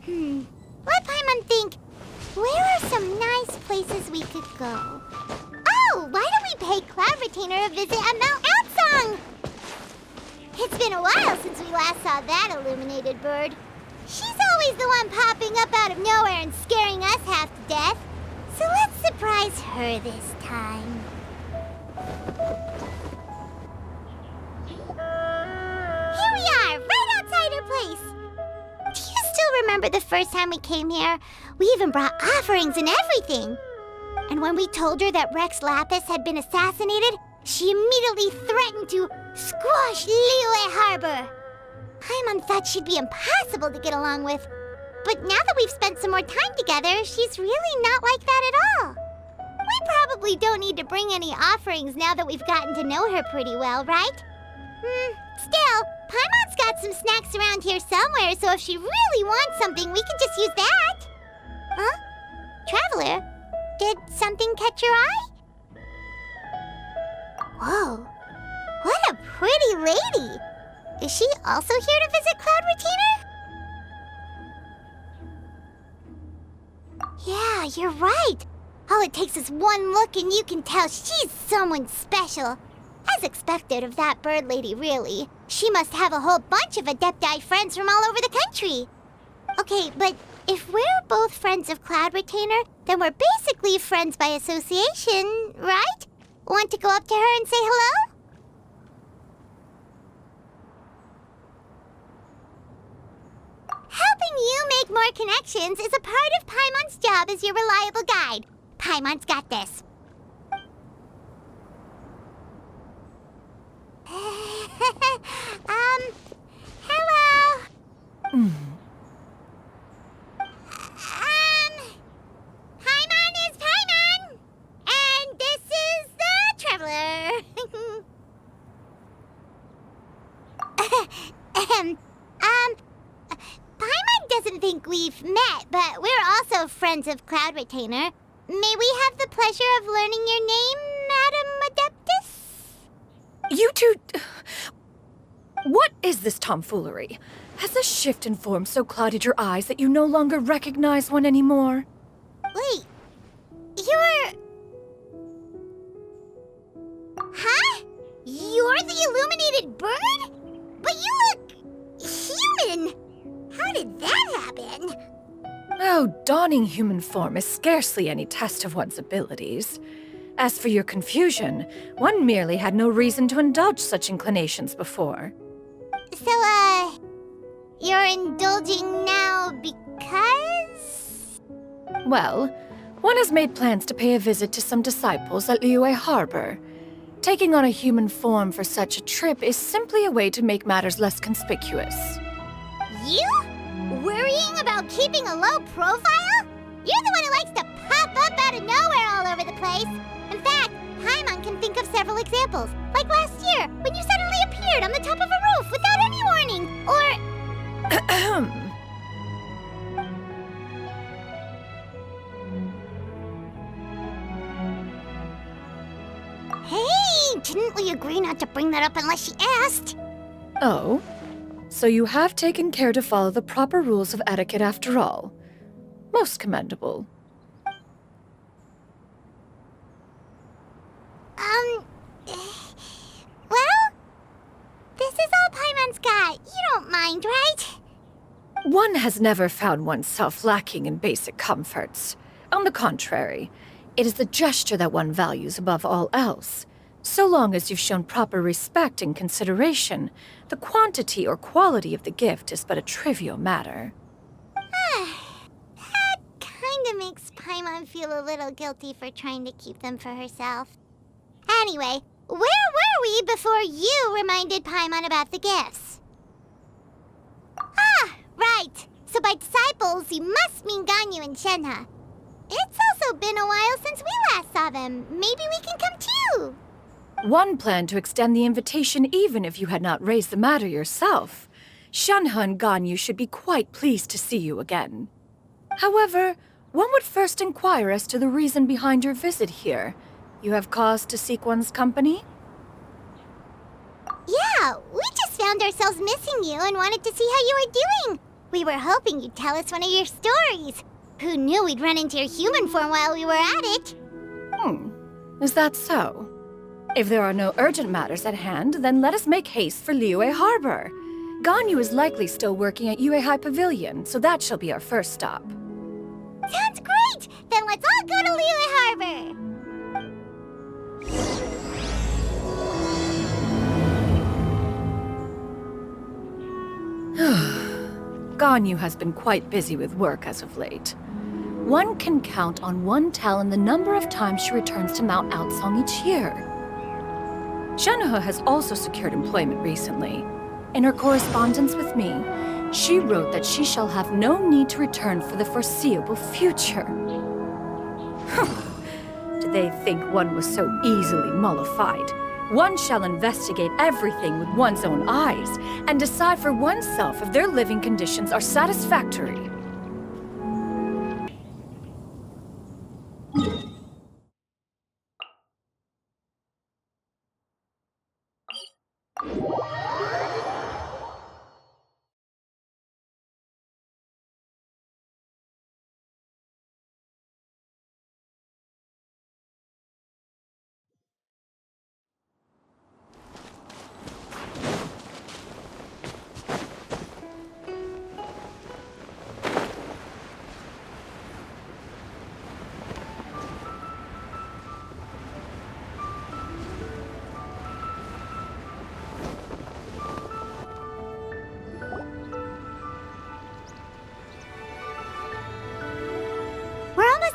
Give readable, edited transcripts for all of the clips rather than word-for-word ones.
Let Paimon think. Where are some nice places we could go? Oh, why don't we pay Cloud Retainer a visit at Mount Outsong? It's been a while since we last saw that illuminated bird. She's always the one popping up out of nowhere and scaring us half to death. So let's surprise her this time. Here we are, right outside her place. Do you still remember the first time we came here? We even brought offerings and everything. And when we told her that Rex Lapis had been assassinated, she immediately threatened to squash Liyue Harbor. Paimon thought she'd be impossible to get along with. But now that we've spent some more time together, she's really not like that at all. We probably don't need to bring any offerings now that we've gotten to know her pretty well, right? Still, Paimon's got some snacks around here somewhere, so if she really wants something, we can just use that. Huh? Traveler, did something catch your eye? Whoa, what a pretty lady! Is she also here to visit Cloud Retainer? Yeah, you're right. All it takes is one look and you can tell she's someone special. As expected of that bird lady, really. She must have a whole bunch of Adepti friends from all over the country. Okay, but if we're both friends of Cloud Retainer, then we're basically friends by association, right? Want to go up to her and say hello? Helping you make more connections is a part of Paimon's job as your reliable guide. Paimon's got this. Hello? Paimon is Paimon! And this is the Traveler. Paimon doesn't think we've met, but we're also friends of Cloud Retainer. May we have the pleasure of learning your name, Madam Adeptus? You two... What is this tomfoolery? Has the shift in form so clouded your eyes that you no longer recognize one anymore? Wait, you're... Huh? You're the illuminated bird? But you look... human! How did that happen? Oh, donning human form is scarcely any test of one's abilities. As for your confusion, one merely had no reason to indulge such inclinations before. So, you're indulging now because? Well, one has made plans to pay a visit to some disciples at Liyue Harbor. Taking on a human form for such a trip is simply a way to make matters less conspicuous. You? Worrying about keeping a low profile? You're the one who likes to pop up out of nowhere all over the place. In fact, Paimon can think of several examples. Like last year, when you suddenly appeared on the top of a roof without any warning. Or... Hey, didn't we agree not to bring that up unless she asked? Oh? So you have taken care to follow the proper rules of etiquette after all. Most commendable. Well, this is all Paimon's got. You don't mind, right? One has never found oneself lacking in basic comforts. On the contrary, it is the gesture that one values above all else. So long as you've shown proper respect and consideration, the quantity or quality of the gift is but a trivial matter. That kinda makes Paimon feel a little guilty for trying to keep them for herself. Anyway, where were we before you reminded Paimon about the gifts? Ah, right. So by disciples, you must mean Ganyu and Shenhe. It's also been a while since we last saw them. Maybe we can come too. One planned to extend the invitation even if you had not raised the matter yourself. Shenhe and Ganyu should be quite pleased to see you again. However, one would first inquire as to the reason behind your visit here. You have cause to seek one's company? Yeah, we just found ourselves missing you and wanted to see how you were doing. We were hoping you'd tell us one of your stories. Who knew we'd run into your human form while we were at it? Is that so? If there are no urgent matters at hand, then let us make haste for Liyue Harbor. Ganyu is likely still working at Yue High Pavilion, so that shall be our first stop. Sounds great! Then let's all go to Liyue Harbor! Ganyu has been quite busy with work as of late. One can count on one talon the number of times she returns to Mount Outsong each year. Shenhe has also secured employment recently. In her correspondence with me, she wrote that she shall have no need to return for the foreseeable future. Did they think one was so easily mollified? One shall investigate everything with one's own eyes and decide for oneself if their living conditions are satisfactory.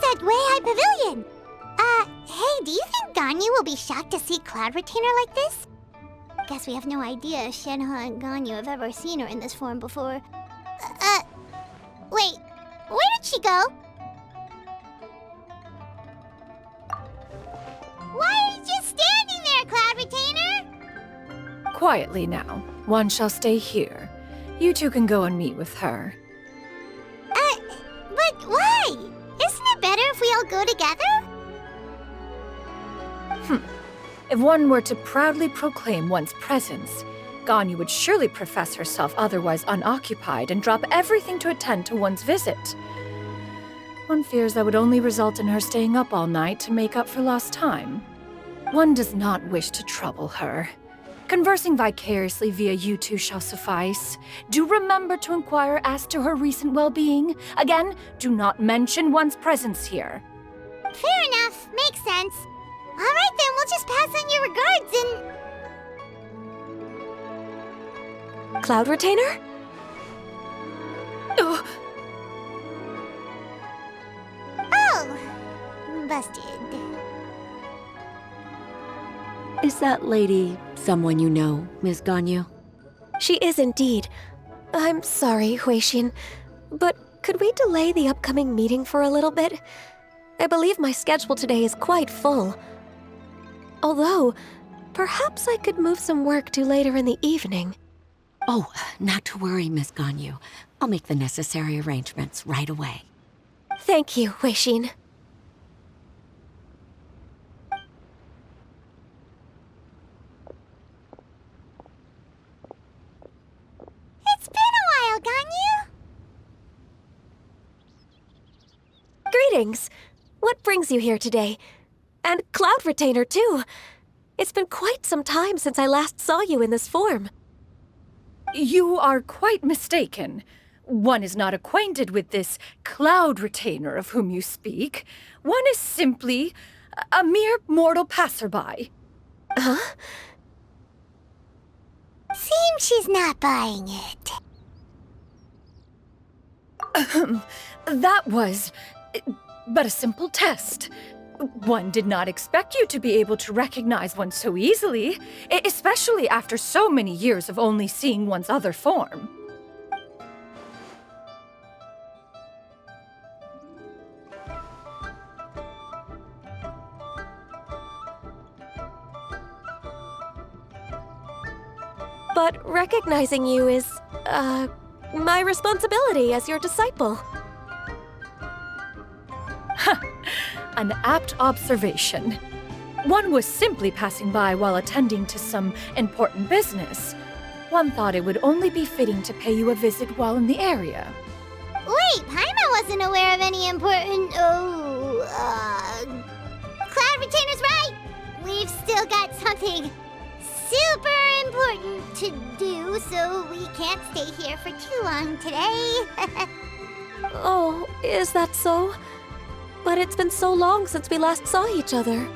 At Way High Pavilion! Hey, do you think Ganyu will be shocked to see Cloud Retainer like this? Guess we have no idea if Shenhe and Ganyu have ever seen her in this form before. Wait, where did she go? Why are you just standing there, Cloud Retainer? Quietly now. One shall stay here. You two can go and meet with her. But why? Isn't it better if we all go together? If one were to proudly proclaim one's presence, Ganyu would surely profess herself otherwise unoccupied and drop everything to attend to one's visit. One fears that would only result in her staying up all night to make up for lost time. One does not wish to trouble her. Conversing vicariously via you two shall suffice. Do remember to inquire as to her recent well-being. Again, do not mention one's presence here. Fair enough. Makes sense. All right then, we'll just pass on your regards and... Cloud Retainer? Oh! Busted. Is that lady someone you know, Miss Ganyu? She is indeed. I'm sorry, Huixin, but could we delay the upcoming meeting for a little bit? I believe my schedule today is quite full. Although, perhaps I could move some work to later in the evening. Oh, not to worry, Miss Ganyu. I'll make the necessary arrangements right away. Thank you, Huixin. It's been a while, Ganyu. Greetings. What brings you here today? And Cloud Retainer, too. It's been quite some time since I last saw you in this form. You are quite mistaken. One is not acquainted with this Cloud Retainer of whom you speak. One is simply a mere mortal passerby. Huh? Seems she's not buying it. That was but a simple test. One did not expect you to be able to recognize one so easily, especially after so many years of only seeing one's other form. But recognizing you is, my responsibility as your disciple. An apt observation. One was simply passing by while attending to some important business. one thought it would only be fitting to pay you a visit while in the area. Wait, Paimon wasn't aware of any important... Cloud Retainer's right! We've still got something super important to do, so we can't stay here for too long today. Oh, is that so? But it's been so long since we last saw each other.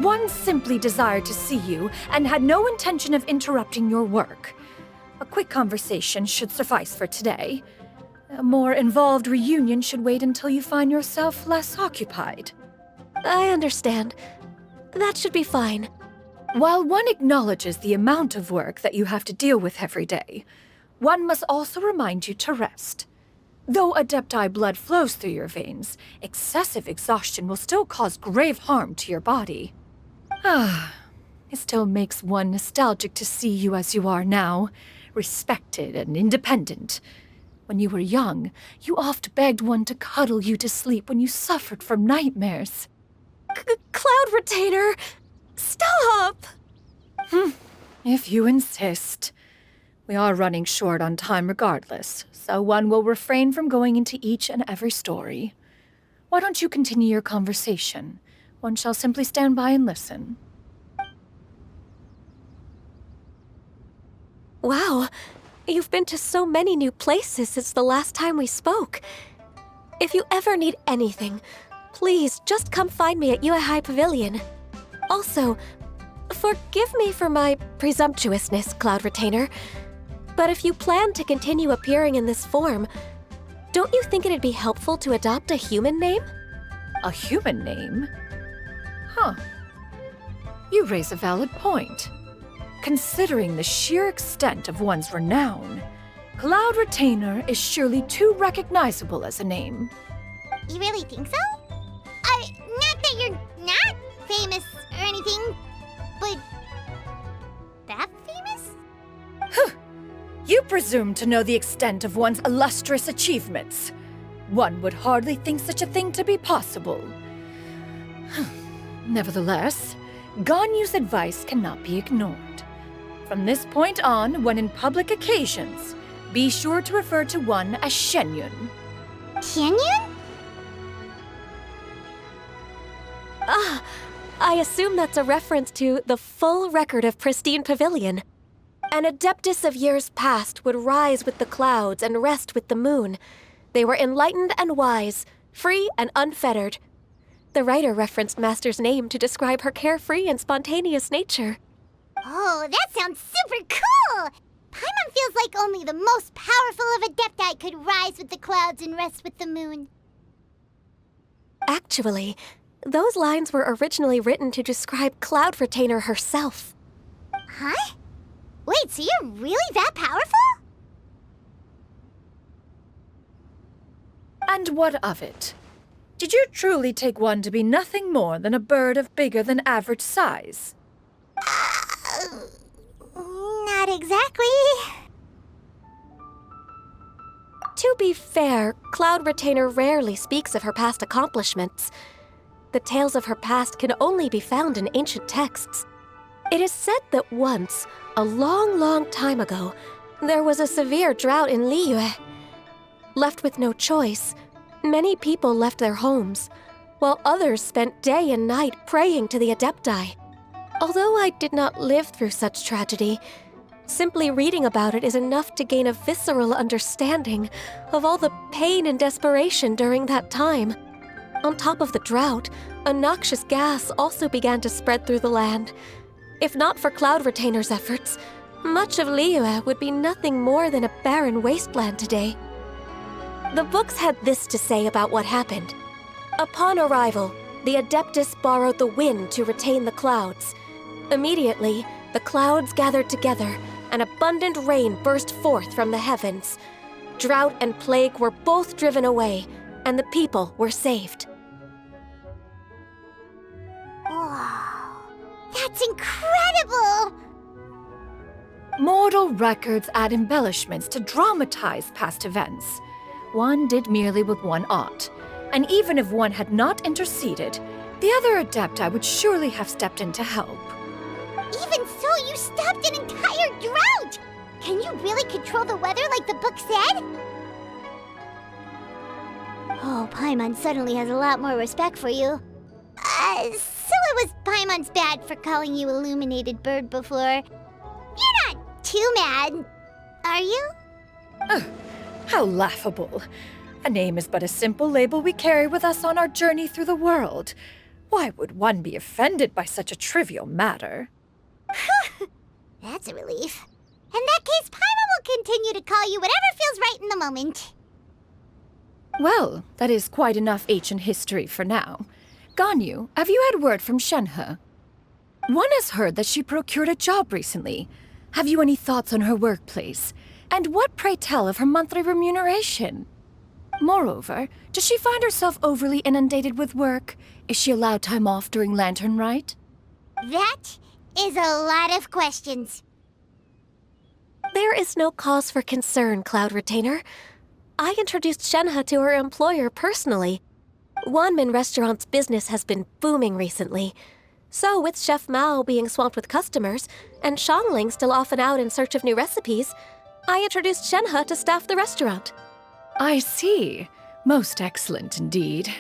One simply desired to see you and had no intention of interrupting your work. A quick conversation should suffice for today. A more involved reunion should wait until you find yourself less occupied. I understand. That should be fine. While one acknowledges the amount of work that you have to deal with every day, one must also remind you to rest. Though Adepti blood flows through your veins, excessive exhaustion will still cause grave harm to your body. It still makes one nostalgic to see you as you are now, respected and independent. When you were young, you oft begged one to cuddle you to sleep when you suffered from nightmares. Cloud Retainer! Stop! If you insist. We are running short on time regardless, so one will refrain from going into each and every story. Why don't you continue your conversation? One shall simply stand by and listen. Wow, you've been to so many new places since the last time we spoke. If you ever need anything, please just come find me at High Pavilion. Also, forgive me for my presumptuousness, Cloud Retainer, but if you plan to continue appearing in this form, don't you think it'd be helpful to adopt a human name? A human name? Huh. You raise a valid point. Considering the sheer extent of one's renown, Cloud Retainer is surely too recognizable as a name. You really think so? Not that you're not famous or anything, but that famous? You presume to know the extent of one's illustrious achievements. One would hardly think such a thing to be possible. Nevertheless, Ganyu's advice cannot be ignored. From this point on, when in public occasions, be sure to refer to one as Xianyun. Xianyun? I assume that's a reference to the full record of Pristine Pavilion. An Adeptus of years past would rise with the clouds and rest with the moon. They were enlightened and wise, free and unfettered. The writer referenced Master's name to describe her carefree and spontaneous nature. Oh, that sounds super cool! Paimon feels like only the most powerful of Adepti could rise with the clouds and rest with the moon. Actually, those lines were originally written to describe Cloud Retainer herself. Huh? Wait, so you're really that powerful? And what of it? Did you truly take one to be nothing more than a bird of bigger than average size? Not exactly. To be fair, Cloud Retainer rarely speaks of her past accomplishments. The tales of her past can only be found in ancient texts. It is said that once, a long, long time ago, there was a severe drought in Liyue. Left with no choice, many people left their homes, while others spent day and night praying to the Adepti. Although I did not live through such tragedy, simply reading about it is enough to gain a visceral understanding of all the pain and desperation during that time. On top of the drought, a noxious gas also began to spread through the land. If not for Cloud Retainer's efforts, much of Liyue would be nothing more than a barren wasteland today. The books had this to say about what happened. Upon arrival, the Adeptus borrowed the wind to retain the clouds. Immediately, the clouds gathered together, and abundant rain burst forth from the heavens. Drought and plague were both driven away, and the people were saved. Wow, that's incredible! Mortal records add embellishments to dramatize past events. One did merely what one ought, and even if one had not interceded, the other Adepti would surely have stepped in to help. Even so, you stopped an entire drought! Can you really control the weather like the book said? Oh, Paimon suddenly has a lot more respect for you. So it was Paimon's bad for calling you Illuminated Bird before. You're not too mad, are you? How laughable. A name is but a simple label we carry with us on our journey through the world. Why would one be offended by such a trivial matter? That's a relief. In that case, Paimon will continue to call you whatever feels right in the moment. Well, that is quite enough ancient history for now. Ganyu, have you had word from Shenhe? One has heard that she procured a job recently. Have you any thoughts on her workplace? And what, pray tell, of her monthly remuneration? Moreover, does she find herself overly inundated with work? Is she allowed time off during Lantern Rite? That is a lot of questions. There is no cause for concern, Cloud Retainer. I introduced Shenhe to her employer personally. Wanmin Restaurant's business has been booming recently. So, with Chef Mao being swamped with customers, and Xiangling still off and out in search of new recipes, I introduced Shenhe to staff the restaurant. I see. Most excellent indeed.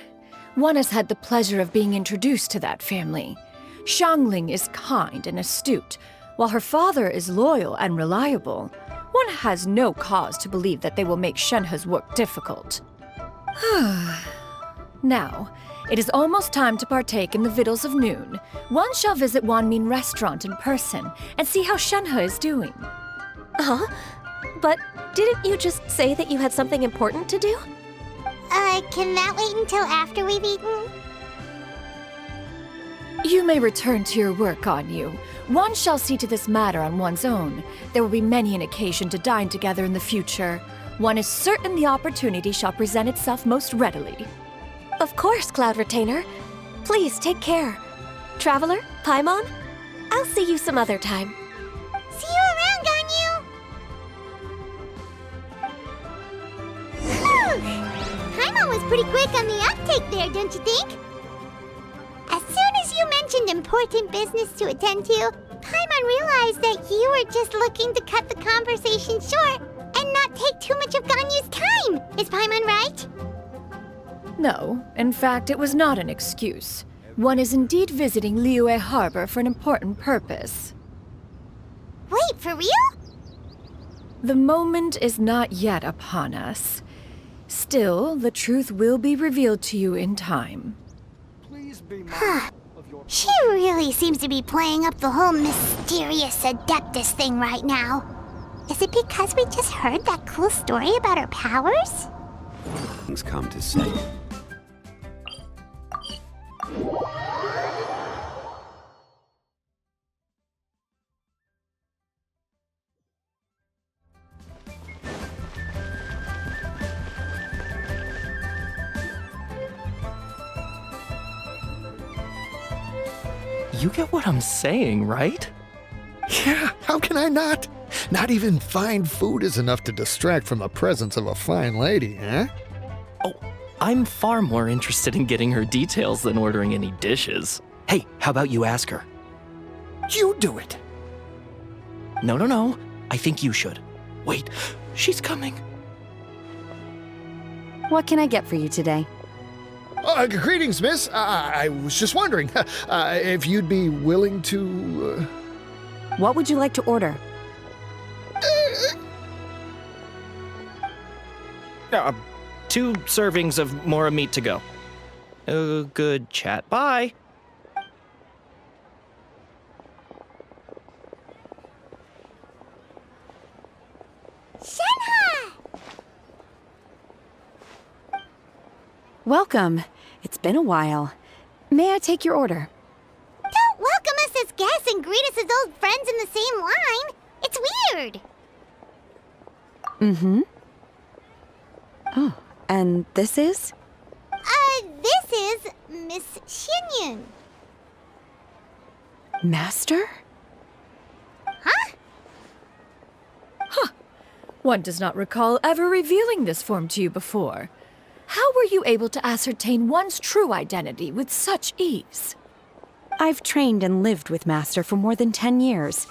One has had the pleasure of being introduced to that family. Xiangling is kind and astute, while her father is loyal and reliable. One has no cause to believe that they will make Shenhe's work difficult. Now, it is almost time to partake in the victuals of noon. One shall visit Wanmin Restaurant in person and see how Shenhe is doing. Huh? But didn't you just say that you had something important to do? Can that wait until after we've eaten? You may return to your work, Ganyu. One shall see to this matter on one's own. There will be many an occasion to dine together in the future. One is certain the opportunity shall present itself most readily. Of course, Cloud Retainer. Please take care. Traveler, Paimon, I'll see you some other time. See you around, Ganyu! Paimon was pretty quick on the uptake there, don't you think? As soon as you mentioned important business to attend to, Paimon realized that you were just looking to cut the conversation short and not take too much of Ganyu's time. Is Paimon right? No, in fact, it was not an excuse. One is indeed visiting Liyue Harbor for an important purpose. Wait, for real? The moment is not yet upon us. Still, the truth will be revealed to you in time. She really seems to be playing up the whole mysterious Adeptus thing right now. Is it because we just heard that cool story about her powers? Things come to say. You get what I'm saying, right? Yeah, how can I not? Not even fine food is enough to distract from the presence of a fine lady, eh? Oh, I'm far more interested in getting her details than ordering any dishes. Hey, how about you ask her? You do it! No. I think you should. Wait, she's coming. What can I get for you today? Greetings, miss. I was just wondering if you'd be willing to... What would you like to order? 2 servings of more meat to go. Good chat. Bye. Shenhe! Welcome. It's been a while. May I take your order? Don't welcome us as guests and greet us as old friends in the same line. It's weird. Mm-hmm. Oh, and this is? This is Miss Xianyun. Master? Huh? One does not recall ever revealing this form to you before. How were you able to ascertain one's true identity with such ease? I've trained and lived with Master for more than 10 years.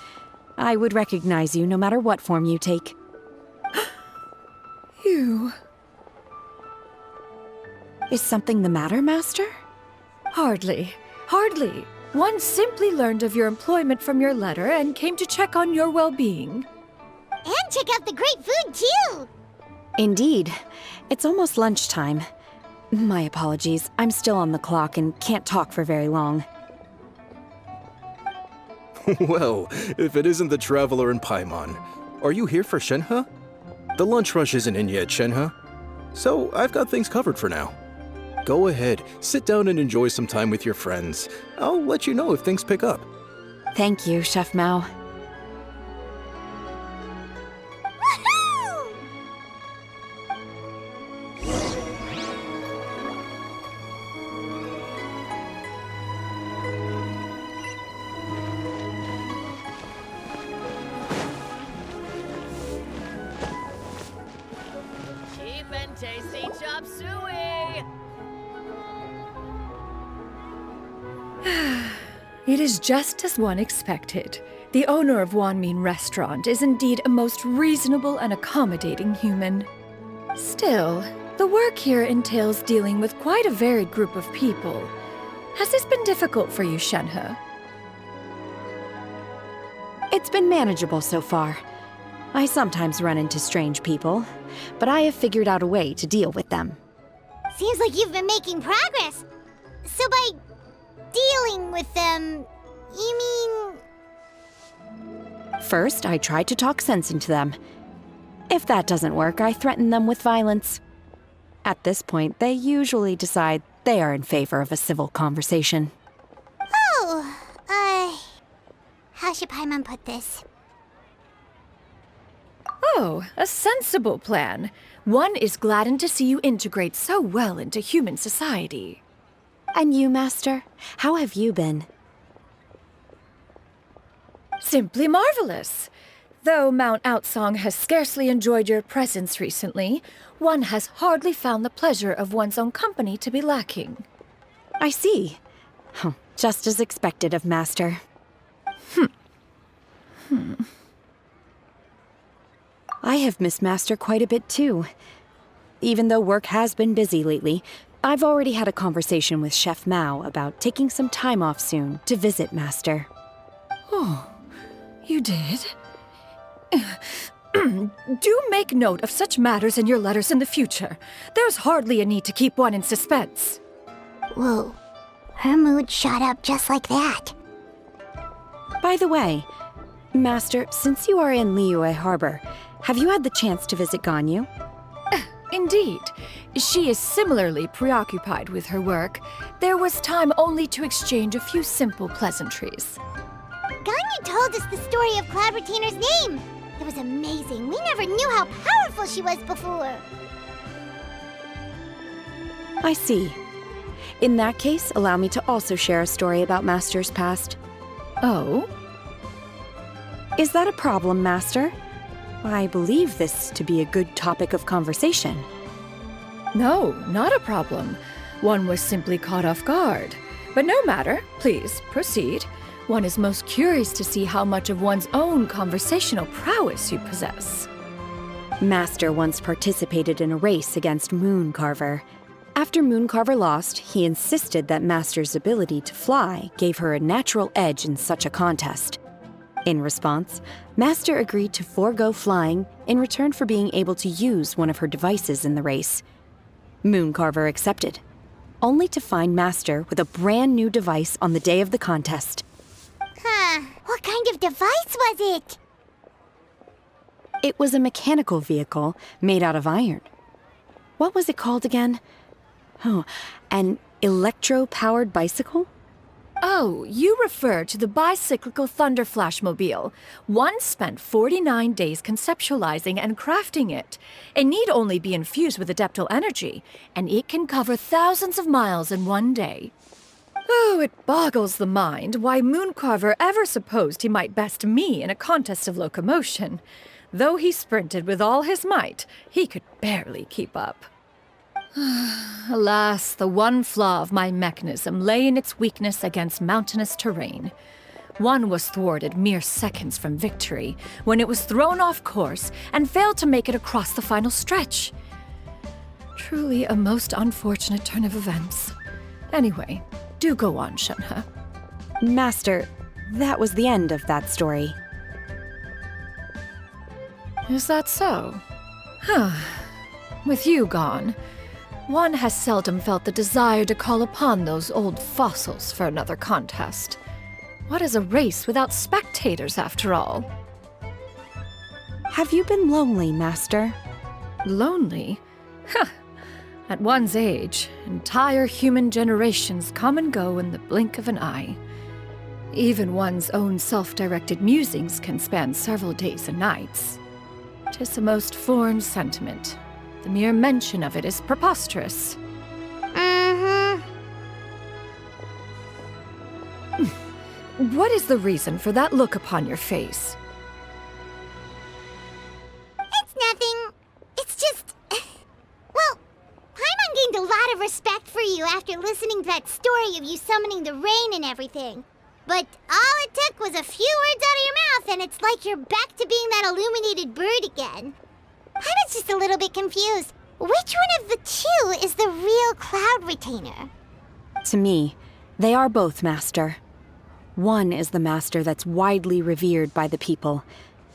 I would recognize you no matter what form you take. You. Is something the matter, Master? Hardly. Hardly. One simply learned of your employment from your letter and came to check on your well-being. And check out the great food, too! Indeed. It's almost lunchtime. My apologies. I'm still on the clock and can't talk for very long. Well, if it isn't the Traveler in Paimon, are you here for Shenhe? The lunch rush isn't in yet, Shenhe. So I've got things covered for now. Go ahead, sit down and enjoy some time with your friends. I'll let you know if things pick up. Thank you, Chef Mao. Woohoo! Cheap and tasty chop suey! It is just as one expected. The owner of Wanmin Restaurant is indeed a most reasonable and accommodating human. Still, the work here entails dealing with quite a varied group of people. Has this been difficult for you, Shenhe? It's been manageable so far. I sometimes run into strange people, but I have figured out a way to deal with them. Seems like you've been making progress. So by dealing with them, you mean... First, I try to talk sense into them. If that doesn't work, I threaten them with violence. At this point, they usually decide they are in favor of a civil conversation. Oh, how should Paimon put this? Oh, a sensible plan. One is gladdened to see you integrate so well into human society. And you, Master? How have you been? Simply marvelous. Though Mount Outsong has scarcely enjoyed your presence recently, one has hardly found the pleasure of one's own company to be lacking. I see. Just as expected of Master. I have missed Master quite a bit too. Even though work has been busy lately, I've already had a conversation with Chef Mao about taking some time off soon to visit Master. Oh, you did? Do make note of such matters in your letters in the future. There's hardly a need to keep one in suspense. Whoa, her mood shot up just like that. By the way, Master, since you are in Liyue Harbor, have you had the chance to visit Ganyu? Indeed. She is similarly preoccupied with her work. There was time only to exchange a few simple pleasantries. Ganyu told us the story of Cloud Retainer's name. It was amazing. We never knew how powerful she was before. I see. In that case, allow me to also share a story about Master's past. Oh? Is that a problem, Master? I believe this to be a good topic of conversation. No, not a problem. One was simply caught off guard. But no matter. Please, proceed. One is most curious to see how much of one's own conversational prowess you possess. Master once participated in a race against Mooncarver. After Mooncarver lost, he insisted that Master's ability to fly gave her a natural edge in such a contest. In response, Master agreed to forego flying in return for being able to use one of her devices in the race. Mooncarver accepted, only to find Master with a brand new device on the day of the contest. Huh, what kind of device was it? It was a mechanical vehicle made out of iron. What was it called again? Oh, an electro-powered bicycle? Oh, you refer to the bicyclical Thunder Flashmobile. One spent 49 days conceptualizing and crafting it. It need only be infused with adeptal energy, and it can cover thousands of miles in one day. Oh, it boggles the mind why Mooncarver ever supposed he might best me in a contest of locomotion. Though he sprinted with all his might, he could barely keep up. Alas, the one flaw of my mechanism lay in its weakness against mountainous terrain. One was thwarted mere seconds from victory when it was thrown off course and failed to make it across the final stretch. Truly a most unfortunate turn of events. Anyway, do go on, Shenhe. Master, that was the end of that story. Is that so? With you gone, one has seldom felt the desire to call upon those old fossils for another contest. What is a race without spectators, after all? Have you been lonely, Master? Lonely? At one's age, entire human generations come and go in the blink of an eye. Even one's own self-directed musings can span several days and nights. 'Tis a most foreign sentiment. The mere mention of it is preposterous. What is the reason for that look upon your face? It's nothing. It's just... Well, Paimon gained a lot of respect for you after listening to that story of you summoning the rain and everything. But all it took was a few words out of your mouth and it's like you're back to being that illuminated bird again. Paimon's just a little bit confused. Which one of the two is the real cloud retainer? To me, they are both, Master. One is the master that's widely revered by the people,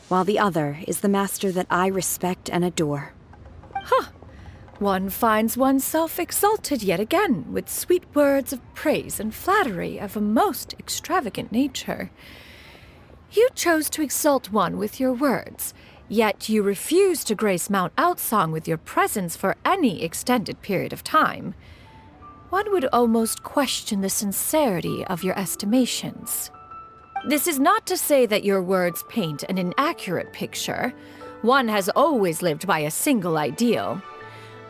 while the other is the master that I respect and adore. One finds oneself exalted yet again with sweet words of praise and flattery of a most extravagant nature. You chose to exalt one with your words, yet you refuse to grace Mount Outsong with your presence for any extended period of time. One would almost question the sincerity of your estimations. This is not to say that your words paint an inaccurate picture. One has always lived by a single ideal.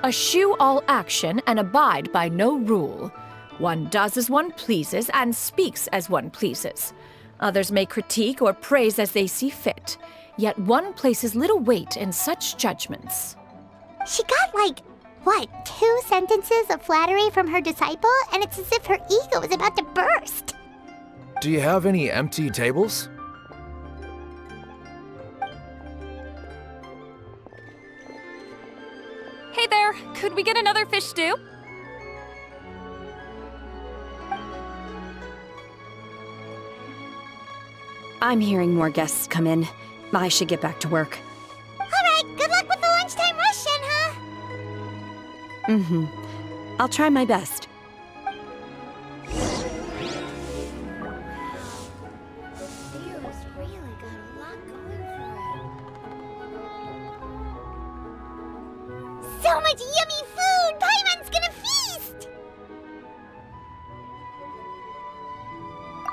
Eschew all action and abide by no rule. One does as one pleases and speaks as one pleases. Others may critique or praise as they see fit, yet one places little weight in such judgments. She got like... What, 2 sentences of flattery from her disciple, and it's as if her ego is about to burst. Do you have any empty tables? Hey there, could we get another fish stew? I'm hearing more guests come in. I should get back to work. Alright, good luck with the lunchtime rush, Shenhe. I'll try my best. So much yummy food! Paimon's gonna feast!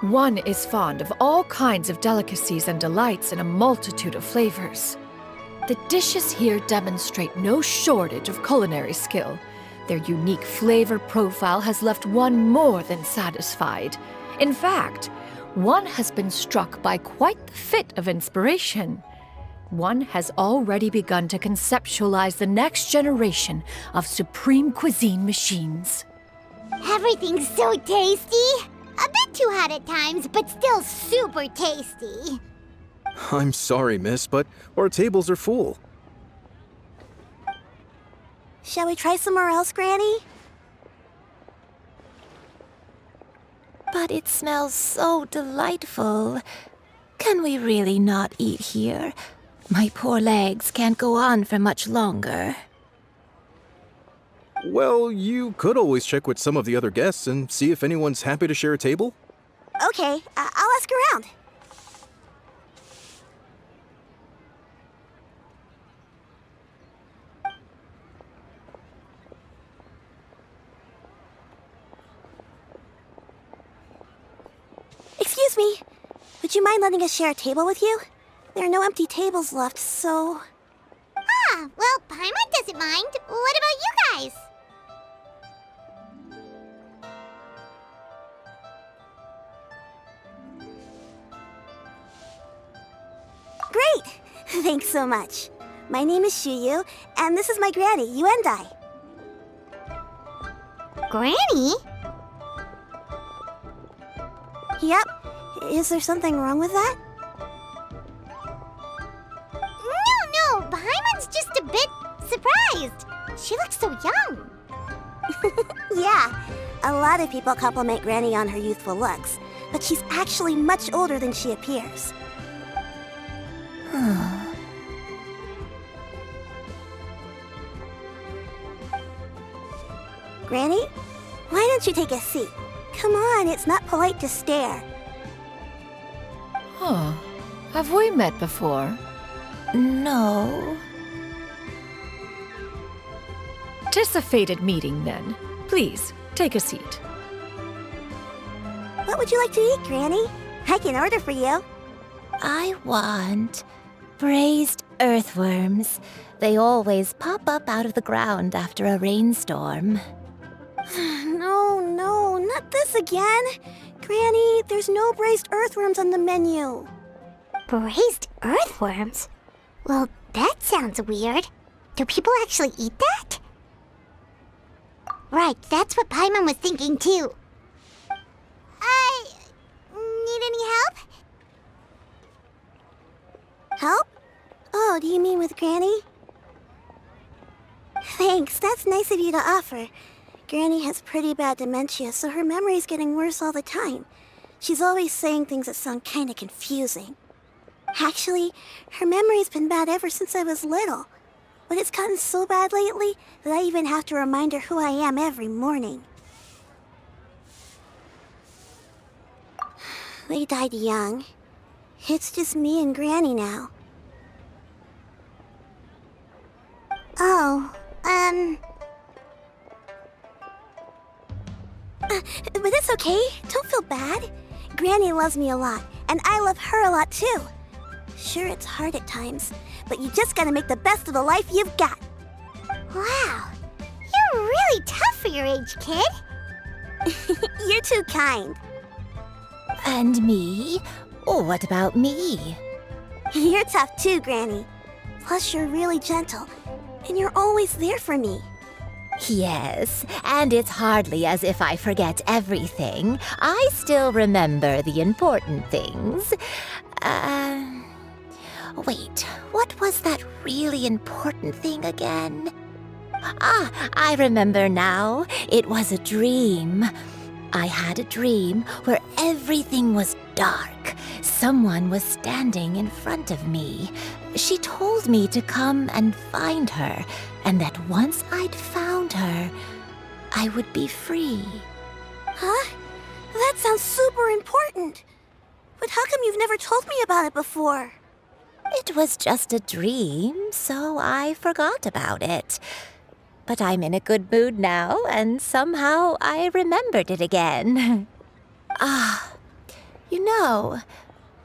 One is fond of all kinds of delicacies and delights in a multitude of flavors. The dishes here demonstrate no shortage of culinary skill. Their unique flavor profile has left one more than satisfied. In fact, one has been struck by quite the fit of inspiration. One has already begun to conceptualize the next generation of supreme cuisine machines. Everything's so tasty! A bit too hot at times, but still super tasty. I'm sorry, miss, but our tables are full. Shall we try somewhere else, Granny? But it smells so delightful. Can we really not eat here? My poor legs can't go on for much longer. Well, you could always check with some of the other guests and see if anyone's happy to share a table. Okay, I'll ask around. Excuse me. Would you mind letting us share a table with you? There are no empty tables left, so... Ah, well, Paimon doesn't mind. What about you guys? Great! Thanks so much. My name is Xianyun, and this is my granny, Yuendai. Granny? Yep. Is there something wrong with that? No, Paimon's just a bit surprised. She looks so young. Yeah, a lot of people compliment Granny on her youthful looks, but she's actually much older than she appears. Granny, why don't you take a seat? Come on, it's not polite to stare. Huh. Have we met before? No. 'Tis a fated meeting, then. Please, take a seat. What would you like to eat, Granny? I can order for you. I want braised earthworms. They always pop up out of the ground after a rainstorm. No, not this again. Granny, there's no braised earthworms on the menu. Braised earthworms? Well, that sounds weird. Do people actually eat that? Right, that's what Paimon was thinking too. Need any help? Help? Oh, do you mean with Granny? Thanks, that's nice of you to offer. Granny has pretty bad dementia, so her memory's getting worse all the time. She's always saying things that sound kinda confusing. Actually, her memory's been bad ever since I was little. But it's gotten so bad lately that I even have to remind her who I am every morning. They died young. It's just me and Granny now. Oh, But it's okay. Don't feel bad. Granny loves me a lot, and I love her a lot too. Sure, it's hard at times, but you just gotta make the best of the life you've got. Wow. You're really tough for your age, kid. You're too kind. And me? Oh, what about me? You're tough too, Granny. Plus, you're really gentle, and you're always there for me. Yes, and it's hardly as if I forget everything. I still remember the important things. Wait, what was that really important thing again? Ah, I remember now. It was a dream. I had a dream where everything was dark. Someone was standing in front of me. She told me to come and find her, and that once I'd found her, I would be free. Huh? That sounds super important. But how come you've never told me about it before? It was just a dream, so I forgot about it. But I'm in a good mood now, and somehow I remembered it again. You know,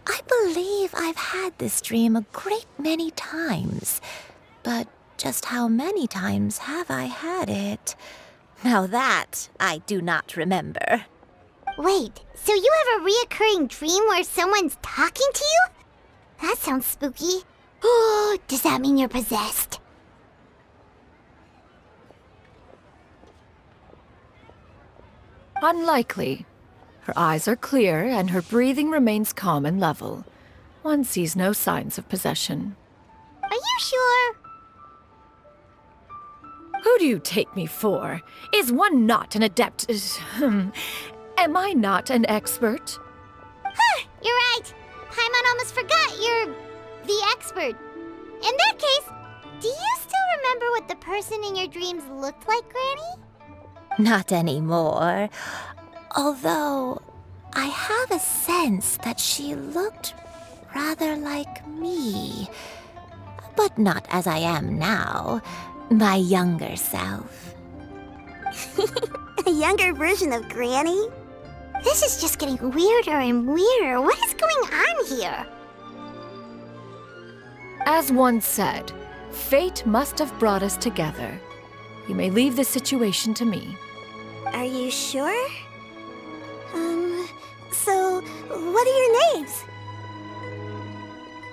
I believe I've had this dream a great many times. But just how many times have I had it? Now that I do not remember. Wait, so you have a reoccurring dream where someone's talking to you? That sounds spooky. Oh, does that mean you're possessed? Unlikely. Her eyes are clear and her breathing remains calm and level. One sees no signs of possession. Are you sure? Who do you take me for? Is one not an adept? Am I not an expert? Huh, you're right. Paimon almost forgot you're the expert. In that case, do you still remember what the person in your dreams looked like, Granny? Not anymore. Although, I have a sense that she looked rather like me. But not as I am now. My younger self. A younger version of Granny? This is just getting weirder and weirder. What is going on here? As one said, fate must have brought us together. You may leave the situation to me. Are you sure? So, what are your names?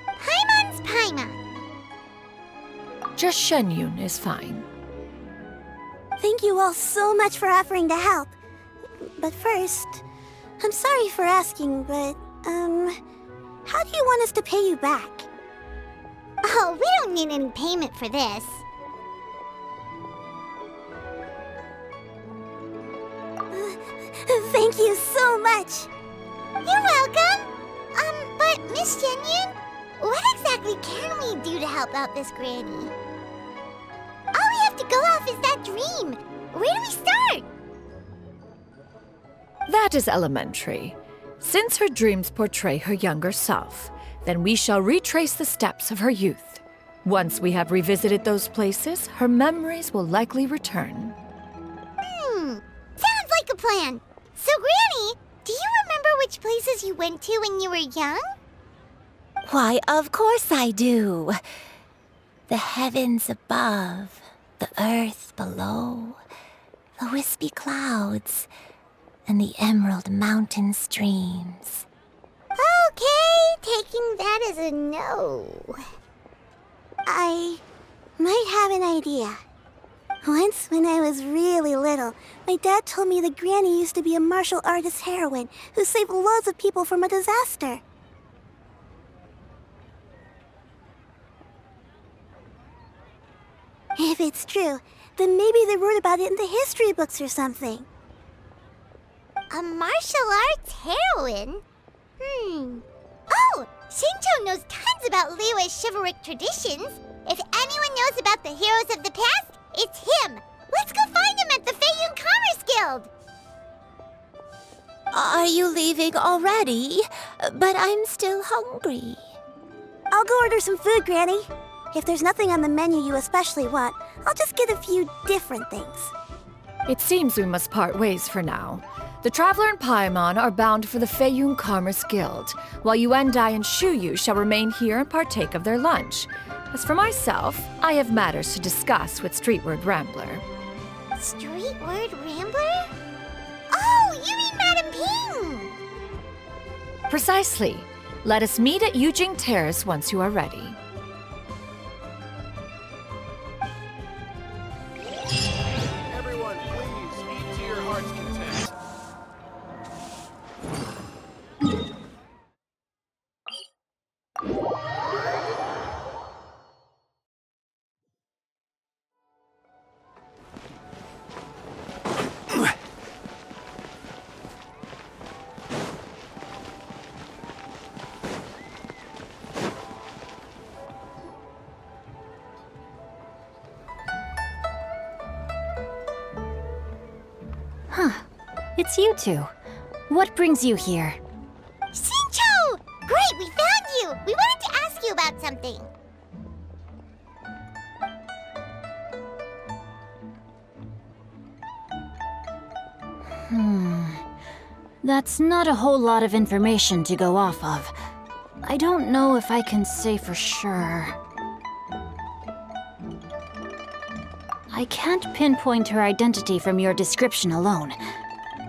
Paimon's Paimon. Just Xianyun is fine. Thank you all so much for offering to help. But first, I'm sorry for asking, but How do you want us to pay you back? Oh, we don't need any payment for this. Thank you so much. You're welcome. But Miss Xianyun, what exactly can we do to help out this granny? All we have to go off is that dream. Where do we start? That is elementary. Since her dreams portray her younger self, then we shall retrace the steps of her youth. Once we have revisited those places, her memories will likely return. Sounds like a plan. So, Granny, do you remember which places you went to when you were young? Why, of course I do. The heavens above, the earth below, the wispy clouds, and the emerald mountain streams. Okay, taking that as a no. I might have an idea. Once, when I was really little, my dad told me that Granny used to be a martial artist heroine who saved loads of people from a disaster. If it's true, then maybe they wrote about it in the history books or something. A martial arts heroine? Oh, Shincho knows tons about Liyue's chivalric traditions. If anyone knows about the heroes of the past, it's him. Let's go find him at the Feiyun Commerce Guild. Are you leaving already? But I'm still hungry. I'll go order some food, Granny. If there's nothing on the menu you especially want, I'll just get a few different things. It seems we must part ways for now. The Traveler and Paimon are bound for the Feiyun Commerce Guild, while Yuendai and Shuyu shall remain here and partake of their lunch. As for myself, I have matters to discuss with Streetward Rambler. Streetward Rambler? Oh, you mean Madam Ping! Precisely. Let us meet at Yujing Terrace once you are ready. Everyone, please eat to your heart's content. It's you two. What brings you here? Shincho! Great, we found you! We wanted to ask you about something. That's not a whole lot of information to go off of. I don't know if I can say for sure. I can't pinpoint her identity from your description alone.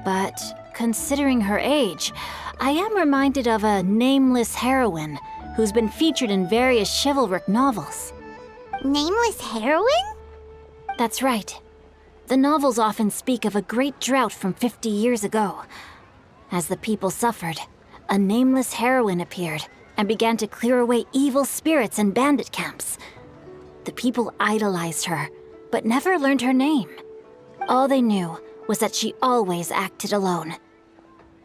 But considering her age, I am reminded of a nameless heroine who's been featured in various chivalric novels. Nameless heroine? That's right. The novels often speak of a great drought from 50 years ago. As the people suffered, a nameless heroine appeared and began to clear away evil spirits and bandit camps. The people idolized her, but never learned her name. All they knew was that she always acted alone.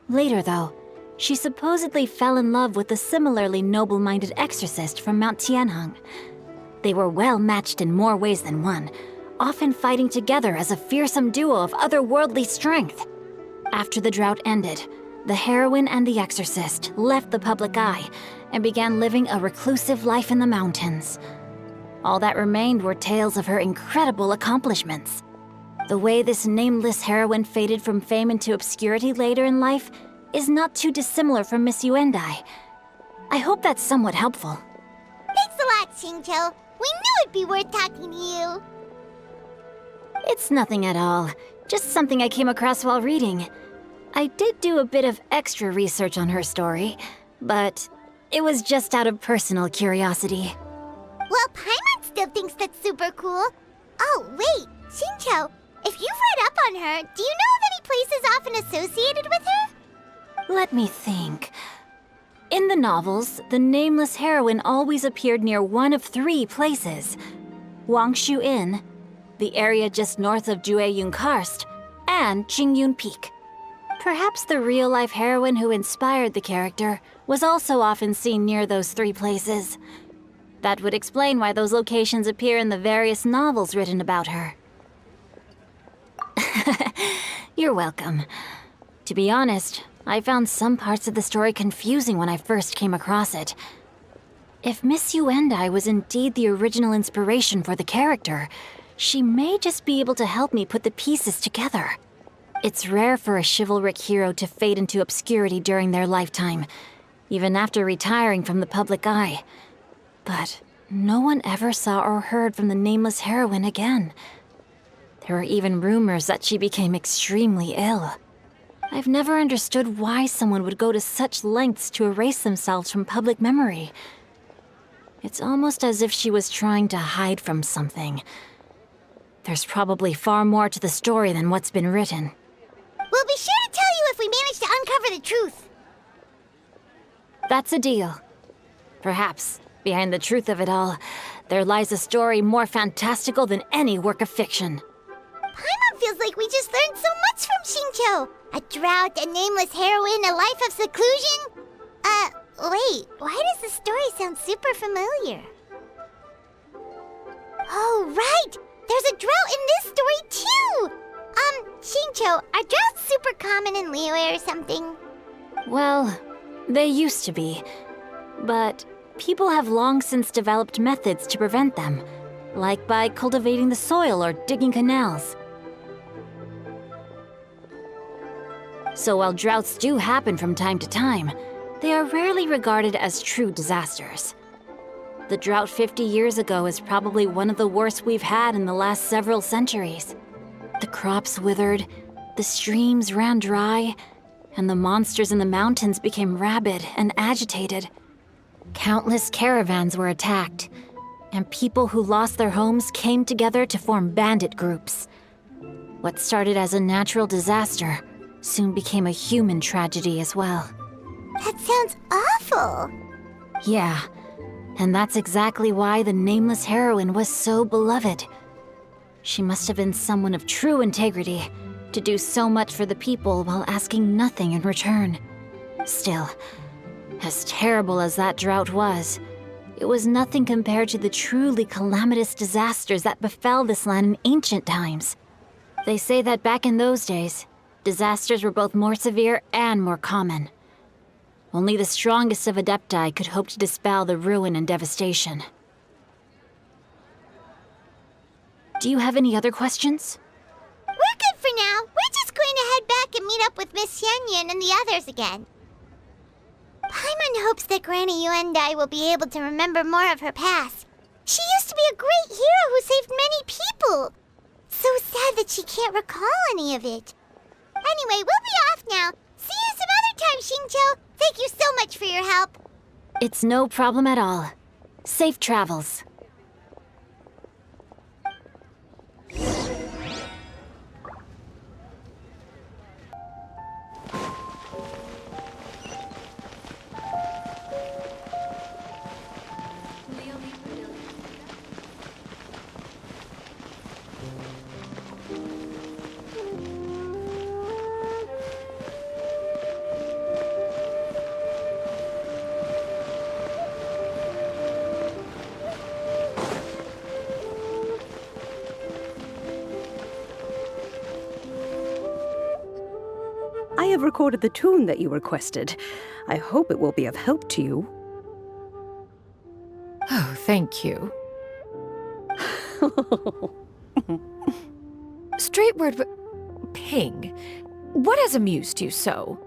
Later, though, she supposedly fell in love with a similarly noble-minded exorcist from Mount Tianheng. They were well matched in more ways than one, often fighting together as a fearsome duo of otherworldly strength. After the drought ended, the heroine and the exorcist left the public eye and began living a reclusive life in the mountains. All that remained were tales of her incredible accomplishments. The way this nameless heroine faded from fame into obscurity later in life is not too dissimilar from Miss Yuendai. I hope that's somewhat helpful. Thanks a lot, Shincho. We knew it'd be worth talking to you. It's nothing at all. Just something I came across while reading. I did do a bit of extra research on her story, but it was just out of personal curiosity. Well, Paimon still thinks that's super cool. Oh, wait, Shincho, if you've read up on her, do you know of any places often associated with her? Let me think. In the novels, the nameless heroine always appeared near one of 3 places: Wangshu Inn, the area just north of Jueyun Karst, and Qingyun Peak. Perhaps the real-life heroine who inspired the character was also often seen near those 3 places. That would explain why those locations appear in the various novels written about her. You're welcome. To be honest, I found some parts of the story confusing when I first came across it. If Miss Yuendai was indeed the original inspiration for the character, she may just be able to help me put the pieces together. It's rare for a chivalric hero to fade into obscurity during their lifetime, even after retiring from the public eye. But no one ever saw or heard from the nameless heroine again. There were even rumors that she became extremely ill. I've never understood why someone would go to such lengths to erase themselves from public memory. It's almost as if she was trying to hide from something. There's probably far more to the story than what's been written. We'll be sure to tell you if we manage to uncover the truth. That's a deal. Perhaps, behind the truth of it all, there lies a story more fantastical than any work of fiction. Paimon feels like we just learned so much from Xingqiu. A drought, a nameless heroine, a life of seclusion. Wait, why does the story sound super familiar? Oh, right! There's a drought in this story, too! Xingqiu, are droughts super common in Liyue or something? Well, they used to be. But people have long since developed methods to prevent them, like by cultivating the soil or digging canals. So while droughts do happen from time to time, they are rarely regarded as true disasters. The drought 50 years ago is probably one of the worst we've had in the last several centuries. The crops withered, the streams ran dry, and the monsters in the mountains became rabid and agitated. Countless caravans were attacked, and people who lost their homes came together to form bandit groups. What started as a natural disaster soon became a human tragedy as well. That sounds awful! Yeah, and that's exactly why the nameless heroine was so beloved. She must have been someone of true integrity, to do so much for the people while asking nothing in return. Still, as terrible as that drought was, it was nothing compared to the truly calamitous disasters that befell this land in ancient times. They say that back in those days, disasters were both more severe and more common. Only the strongest of Adepti could hope to dispel the ruin and devastation. Do you have any other questions? We're good for now. We're just going to head back and meet up with Miss Xianyun and the others again. Paimon hopes that Granny Yuendai will be able to remember more of her past. She used to be a great hero who saved many people. So sad that she can't recall any of it. Anyway, we'll be off now. See you some other time, Xingqiu. Thank you so much for your help. It's no problem at all. Safe travels. I have recorded the tune that you requested. I hope it will be of help to you. Oh, thank you. Straight word, Ping. What has amused you so?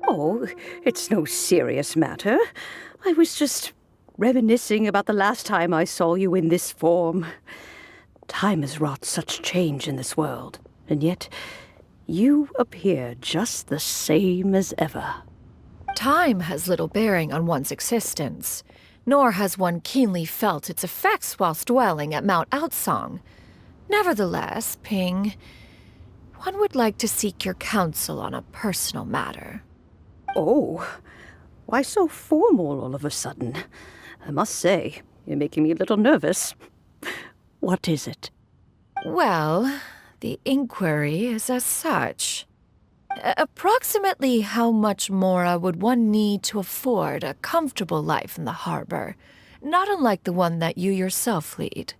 Oh, it's no serious matter. I was just reminiscing about the last time I saw you in this form. Time has wrought such change in this world, and yet you appear just the same as ever. Time has little bearing on one's existence, nor has one keenly felt its effects whilst dwelling at Mount Outsong. Nevertheless, Ping, one would like to seek your counsel on a personal matter. Oh, Why so formal all of a sudden? I must say, you're making me a little nervous. What is it? Well, the inquiry is as such. Approximately how much more would one need to afford a comfortable life in the harbor, not unlike the one that you yourself lead?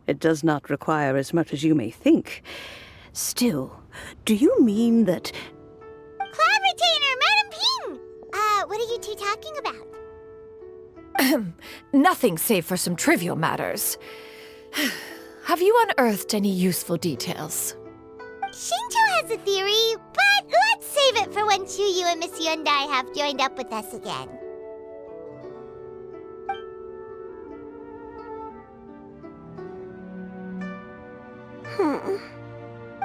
It does not require as much as you may think. Still, do you mean that... Cloud Retainer, Madam Ping! What are you two talking about? Nothing save for some trivial matters. Have you unearthed any useful details? Shinto has a theory, but let's save it for when Xianyun and Misión have joined up with us again.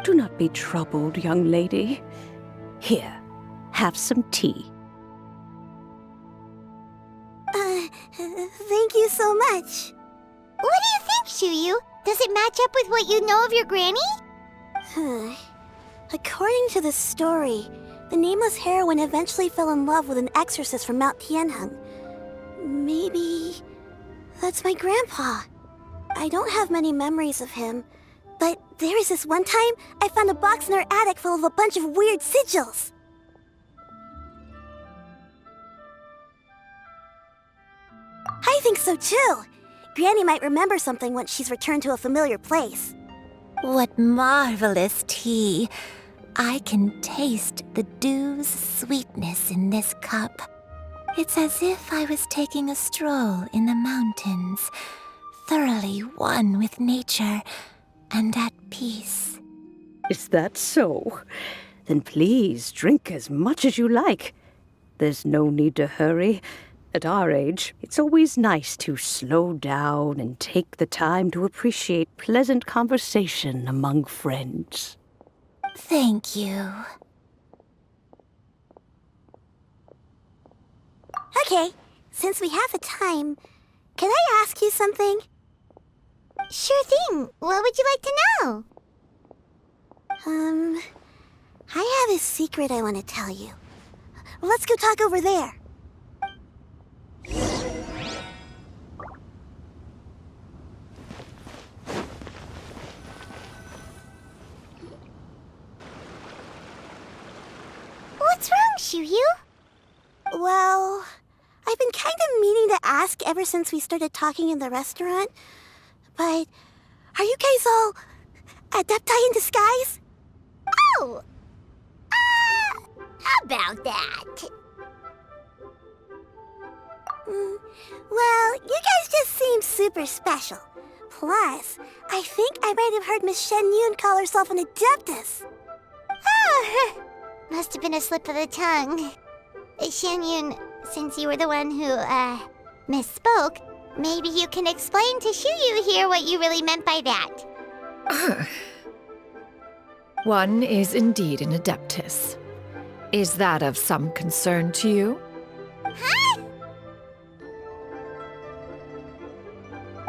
Do not be troubled, young lady. Here, have some tea. Thank you so much. What do you think, Xianyun? Does it match up with what you know of your granny? According to the story, the nameless heroine eventually fell in love with an exorcist from Mount Tianheng. Maybe that's my grandpa. I don't have many memories of him, but there was this one time I found a box in our attic full of a bunch of weird sigils. I think so too. Granny might remember something once she's returned to a familiar place. What marvelous tea. I can taste the dew's sweetness in this cup. It's as if I was taking a stroll in the mountains, thoroughly one with nature and at peace. Is that so? Then please drink as much as you like. There's no need to hurry. At our age, it's always nice to slow down and take the time to appreciate pleasant conversation among friends. Thank you. Okay, since we have the time, can I ask you something? Sure thing. What would you like to know? I have a secret I want to tell you. Let's go talk over there. What's wrong, Xianyun? Well, I've been kind of meaning to ask ever since we started talking in the restaurant, but are you guys all adepti in disguise? Oh! About that. Well, you guys just seem super special. Plus, I think I might have heard Miss Xianyun call herself an adeptus. Oh, must have been a slip of the tongue. Xianyun, since you were the one who, misspoke, maybe you can explain to Xianyun here what you really meant by that. One is indeed an adeptus. Is that of some concern to you? Huh?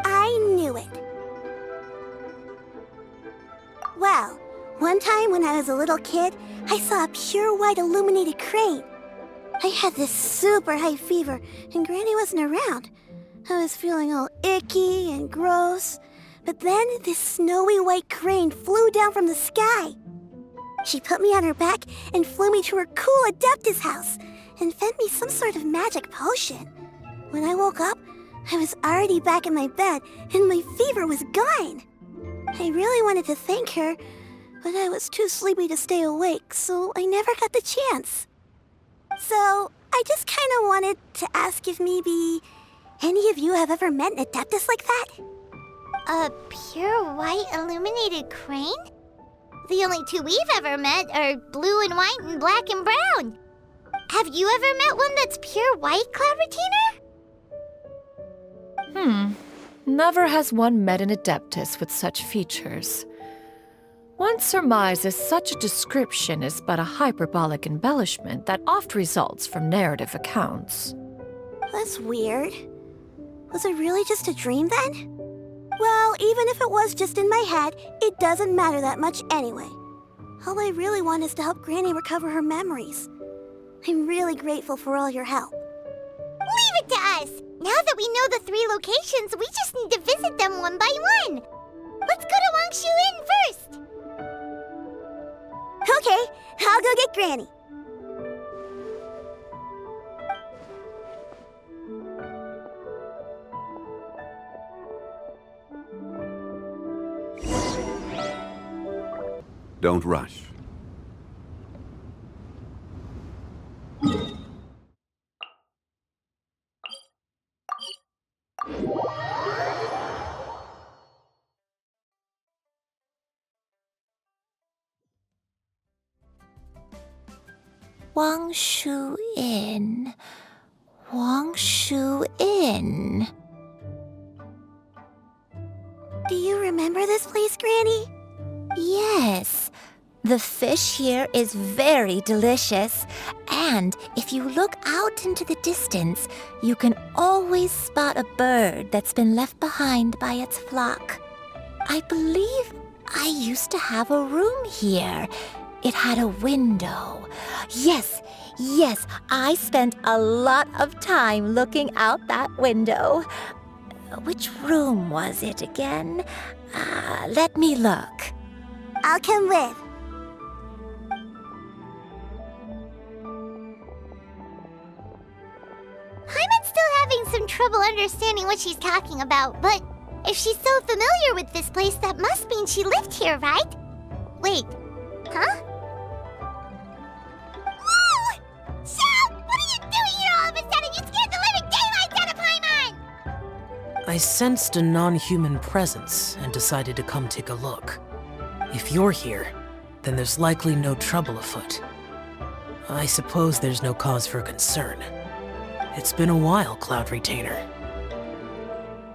I knew it. Well, one time when I was a little kid, I saw a pure white illuminated crane. I had this super high fever, and Granny wasn't around. I was feeling all icky and gross. But then this snowy white crane flew down from the sky. She put me on her back and flew me to her cool Adeptus house and fed me some sort of magic potion. When I woke up, I was already back in my bed and my fever was gone. I really wanted to thank her, but I was too sleepy to stay awake, so I never got the chance. So, I just kind of wanted to ask if maybe any of you have ever met an Adeptus like that? A pure white illuminated crane? The only two we've ever met are blue and white and black and brown. Have you ever met one that's pure white, Cloud Retainer? Never has one met an adeptus with such features. One surmises such a description is but a hyperbolic embellishment that oft results from narrative accounts. That's weird. Was it really just a dream then? Well, even if it was just in my head, it doesn't matter that much anyway. All I really want is to help Granny recover her memories. I'm really grateful for all your help. Leave it to us! Now that we know the 3 locations, we just need to visit them one by one. Let's go to Wangshu Inn first. Okay, I'll go get Granny. Don't rush. Wangshu Inn. Wangshu Inn. Do you remember this place, Granny? Yes. The fish here is very delicious, and if you look out into the distance, you can always spot a bird that's been left behind by its flock. I believe I used to have a room here. It had a window. Yes, I spent a lot of time looking out that window. Which room was it again? Let me look. I'll come with. Paimon's still having some trouble understanding what she's talking about, but if she's so familiar with this place, that must mean she lived here, right? Wait, huh? Whoa! Shao! What are you doing here all of a sudden? You scared the living daylights out of Paimon! I sensed a non-human presence and decided to come take a look. If you're here, then there's likely no trouble afoot. I suppose there's no cause for concern. It's been a while, Cloud Retainer.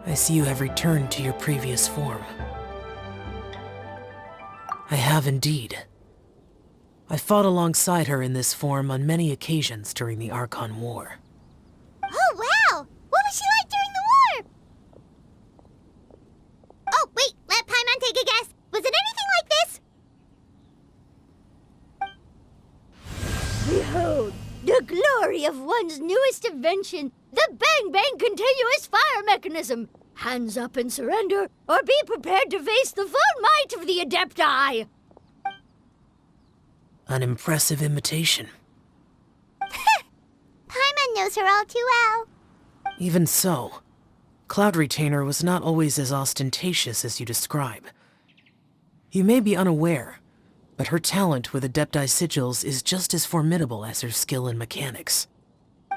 I see you have returned to your previous form. I have indeed. I fought alongside her in this form on many occasions during the Archon War. Oh, wow! What was she like during the war? Oh, wait, let Paimon take a guess. Was it anything like this? Behold, the glory of one's newest invention, the Bang Bang Continuous Fire Mechanism. Hands up and surrender, or be prepared to face the full might of the Adepti. An impressive imitation. Paimon knows her all too well. Even so, Cloud Retainer was not always as ostentatious as you describe. You may be unaware, but her talent with Adepti sigils is just as formidable as her skill in mechanics.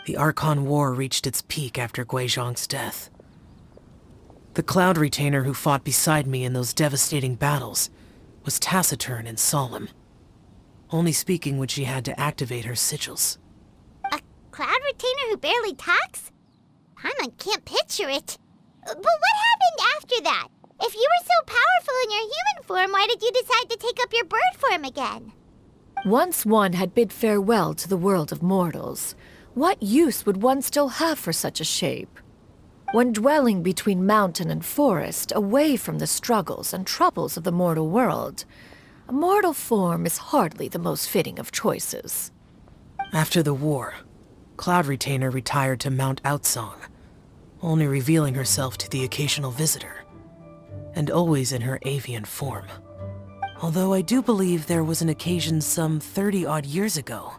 The Archon War reached its peak after Guizhong's death. The Cloud Retainer who fought beside me in those devastating battles was taciturn and solemn, only speaking when she had to activate her sigils. A Cloud Retainer who barely talks? Paimon can't picture it. But what happened after that? If you were so powerful in your human form, why did you decide to take up your bird form again? Once one had bid farewell to the world of mortals, what use would one still have for such a shape? When dwelling between mountain and forest, away from the struggles and troubles of the mortal world, a mortal form is hardly the most fitting of choices. After the war, Cloud Retainer retired to Mount Outsong, only revealing herself to the occasional visitor, and always in her avian form. Although I do believe there was an occasion some 30-odd years ago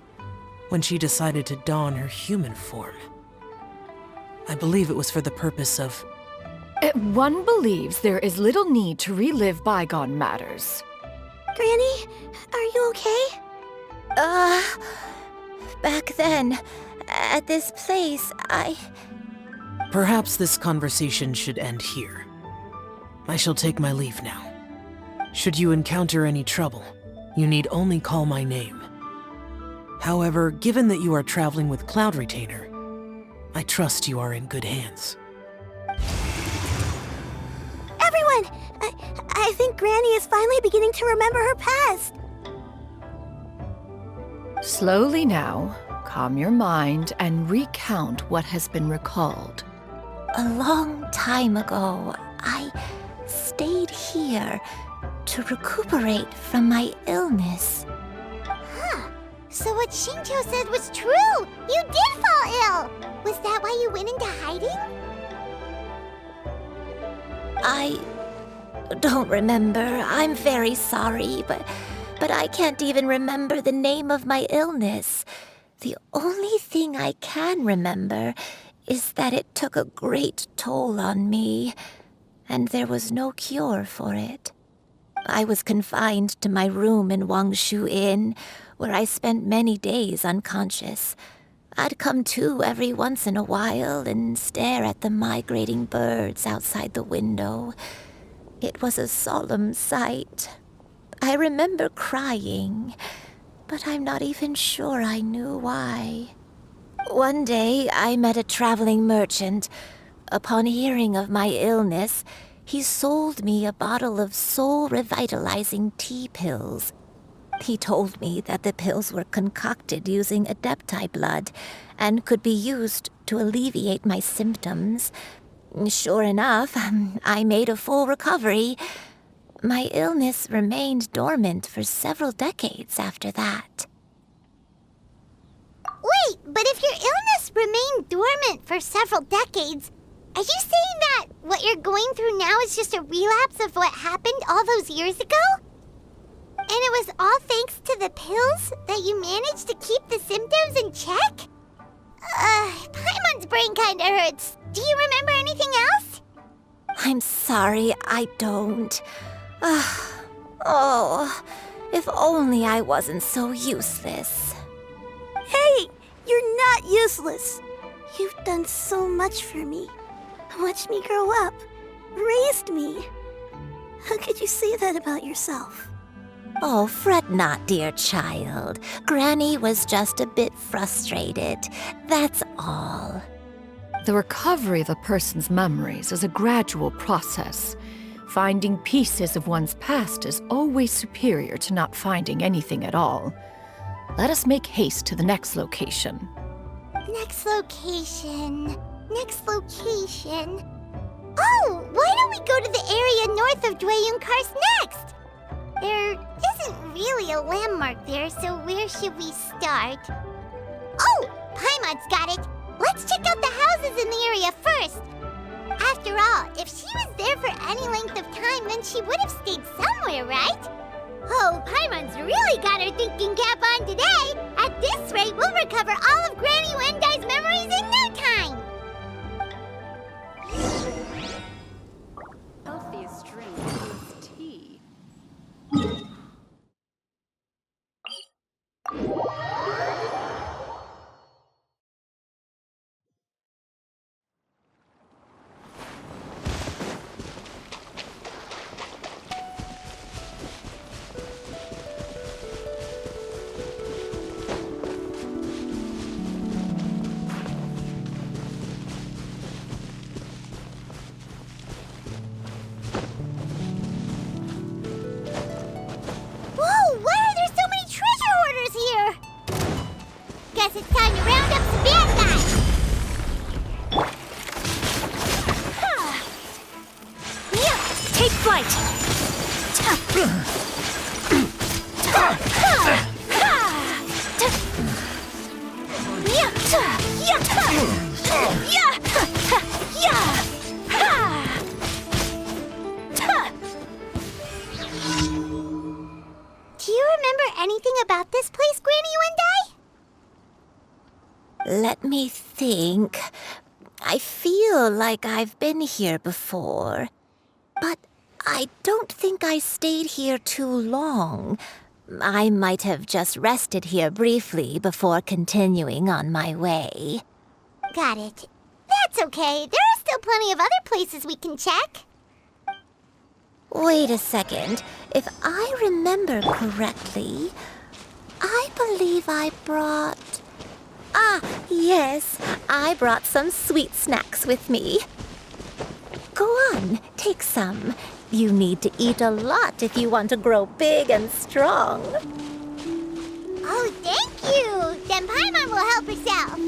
when she decided to don her human form. I believe it was for the purpose of... One believes there is little need to relive bygone matters. Granny, are you okay? Back then, at this place, Perhaps this conversation should end here. I shall take my leave now. Should you encounter any trouble, you need only call my name. However, given that you are traveling with Cloud Retainer, I trust you are in good hands. Everyone! I think Granny is finally beginning to remember her past. Slowly now, calm your mind and recount what has been recalled. A long time ago, I stayed here to recuperate from my illness. Huh. So what Shinjo said was true! You did fall ill! Was that why you went into hiding? I don't remember. I'm very sorry, but I can't even remember the name of my illness. The only thing I can remember is that it took a great toll on me, and there was no cure for it. I was confined to my room in Wangshu Inn, where I spent many days unconscious. I'd come to every once in a while and stare at the migrating birds outside the window. It was a solemn sight. I remember crying, but I'm not even sure I knew why. One day, I met a traveling merchant. Upon hearing of my illness, he sold me a bottle of soul-revitalizing tea pills. He told me that the pills were concocted using Adepti blood and could be used to alleviate my symptoms. Sure enough, I made a full recovery. My illness remained dormant for several decades after that. Wait, but if your illness remained dormant for several decades, are you saying that what you're going through now is just a relapse of what happened all those years ago? And it was all thanks to the pills that you managed to keep the symptoms in check? Paimon's brain kinda hurts. Do you remember anything else? I'm sorry, I don't. Oh, if only I wasn't so useless. Hey, you're not useless. You've done so much for me. Watched me grow up. Raised me. How could you say that about yourself? Oh, fret not, dear child. Granny was just a bit frustrated. That's all. The recovery of a person's memories is a gradual process. Finding pieces of one's past is always superior to not finding anything at all. Let us make haste to the next location. Next location. Next location. Oh, why don't we go to the area north of Dwayun Karst next? There isn't really a landmark there, so where should we start? Oh, Paimon's got it. Let's check out the houses in the area first. After all, if she was there for any length of time, then she would have stayed somewhere, right? Oh, Paimon's really got her thinking cap on today. At this rate, we'll recover all of Granny Wendai's memories in no time. Healthiest drink is tea. Whoa, why are there so many treasure hoarders here? Guess it's time to round up some bad guys. Take flight! Do you remember anything about this place, Granny Wendai? Let me think. I feel like I've been here before, but I don't think I stayed here too long. I might have just rested here briefly before continuing on my way. Got it. That's okay. There are still plenty of other places we can check. Wait a second. If I remember correctly, I believe I brought... Ah, yes. I brought some sweet snacks with me. Go on, take some. You need to eat a lot if you want to grow big and strong. Oh, thank you. Then Paimon will help herself.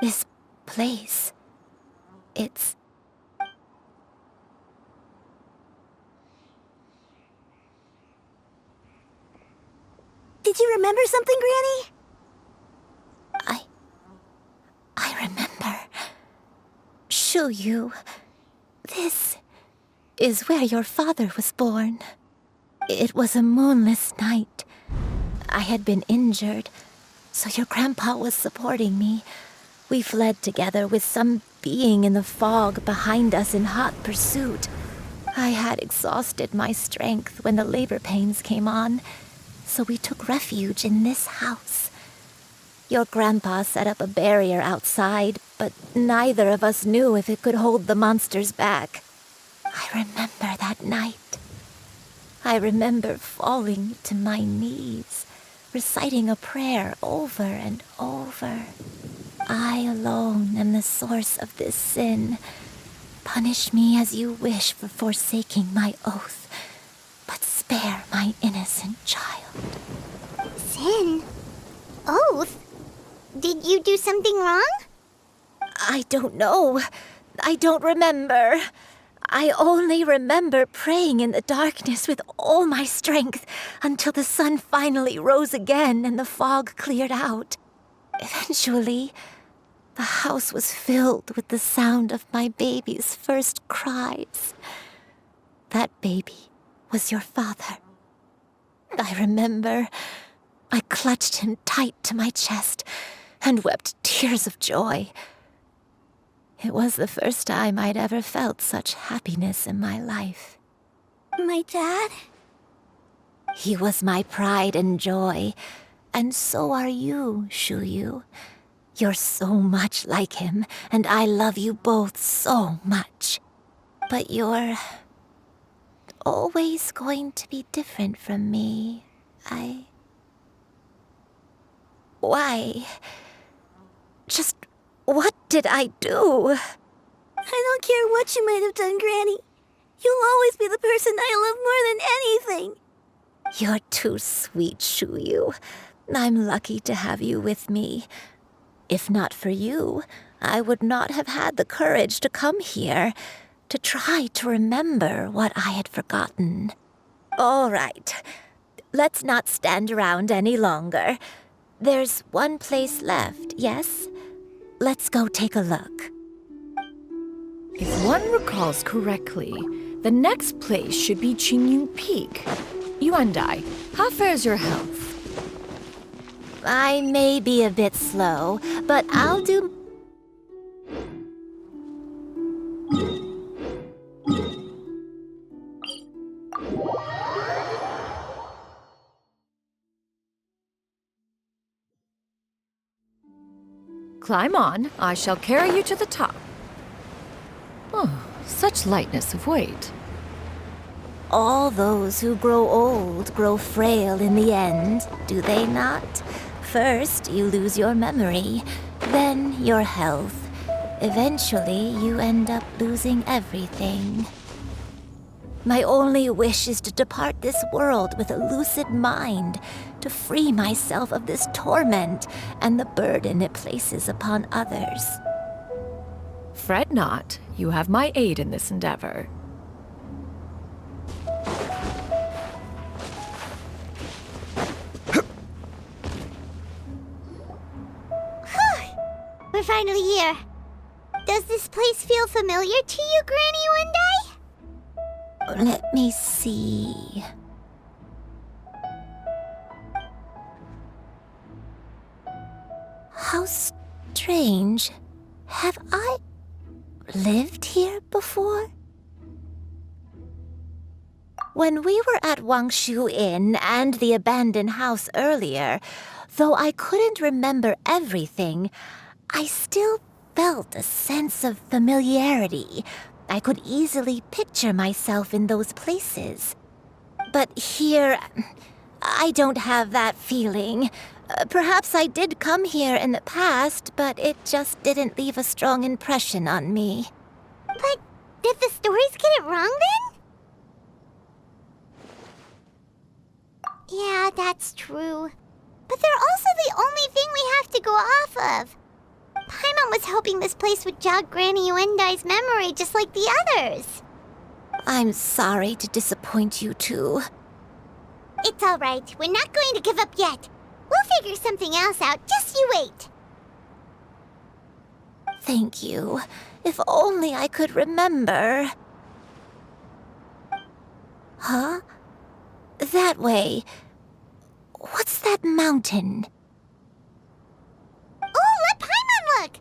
This place. It's... Did you remember something, Granny? I remember. Xianyun. This is where your father was born. It was a moonless night. I had been injured, so your grandpa was supporting me. We fled together with some being in the fog behind us in hot pursuit. I had exhausted my strength when the labor pains came on, so we took refuge in this house. Your grandpa set up a barrier outside, but neither of us knew if it could hold the monsters back. I remember that night. I remember falling to my knees, reciting a prayer over and over. I alone am the source of this sin. Punish me as you wish for forsaking my oath, but spare my innocent child. Sin? Oath? Did you do something wrong? I don't know. I don't remember. I only remember praying in the darkness with all my strength until the sun finally rose again and the fog cleared out. Eventually, the house was filled with the sound of my baby's first cries. That baby was your father. I remember I clutched him tight to my chest and wept tears of joy. It was the first time I'd ever felt such happiness in my life. My dad? He was my pride and joy, and so are you, Xianyun. You're so much like him, and I love you both so much. But you're always going to be different from me. Why? Just what did I do? I don't care what you might have done, Granny. You'll always be the person I love more than anything. You're too sweet, Xianyun. I'm lucky to have you with me. If not for you, I would not have had the courage to come here, to try to remember what I had forgotten. All right, let's not stand around any longer. There's one place left, yes? Let's go take a look. If one recalls correctly, the next place should be Xianyun Peak. Yuandai, how fares your health? I may be a bit slow, but I'll do... Climb on. I shall carry you to the top. Oh, such lightness of weight. All those who grow old grow frail in the end, do they not? First, you lose your memory, then your health. Eventually, you end up losing everything. My only wish is to depart this world with a lucid mind, to free myself of this torment and the burden it places upon others. Fret not. You have my aid in this endeavor. We're finally here. Does this place feel familiar to you, Granny Yuandai? Let me see. How strange. Have I lived here before? When we were at Wangshu Inn and the abandoned house earlier, though I couldn't remember everything, I still felt a sense of familiarity. I could easily picture myself in those places. But here, I don't have that feeling. Perhaps I did come here in the past, but it just didn't leave a strong impression on me. But did the stories get it wrong then? Yeah, that's true. But they're also the only thing we have to go off of. Paimon Paimon was hoping this place would jog Granny Yuendai's memory just like the others. I'm sorry to disappoint you two. It's all right. We're not going to give up yet. We'll figure something else out. Just you wait. Thank you. If only I could remember. Huh? That way. What's that mountain? Oh, let Paimon look!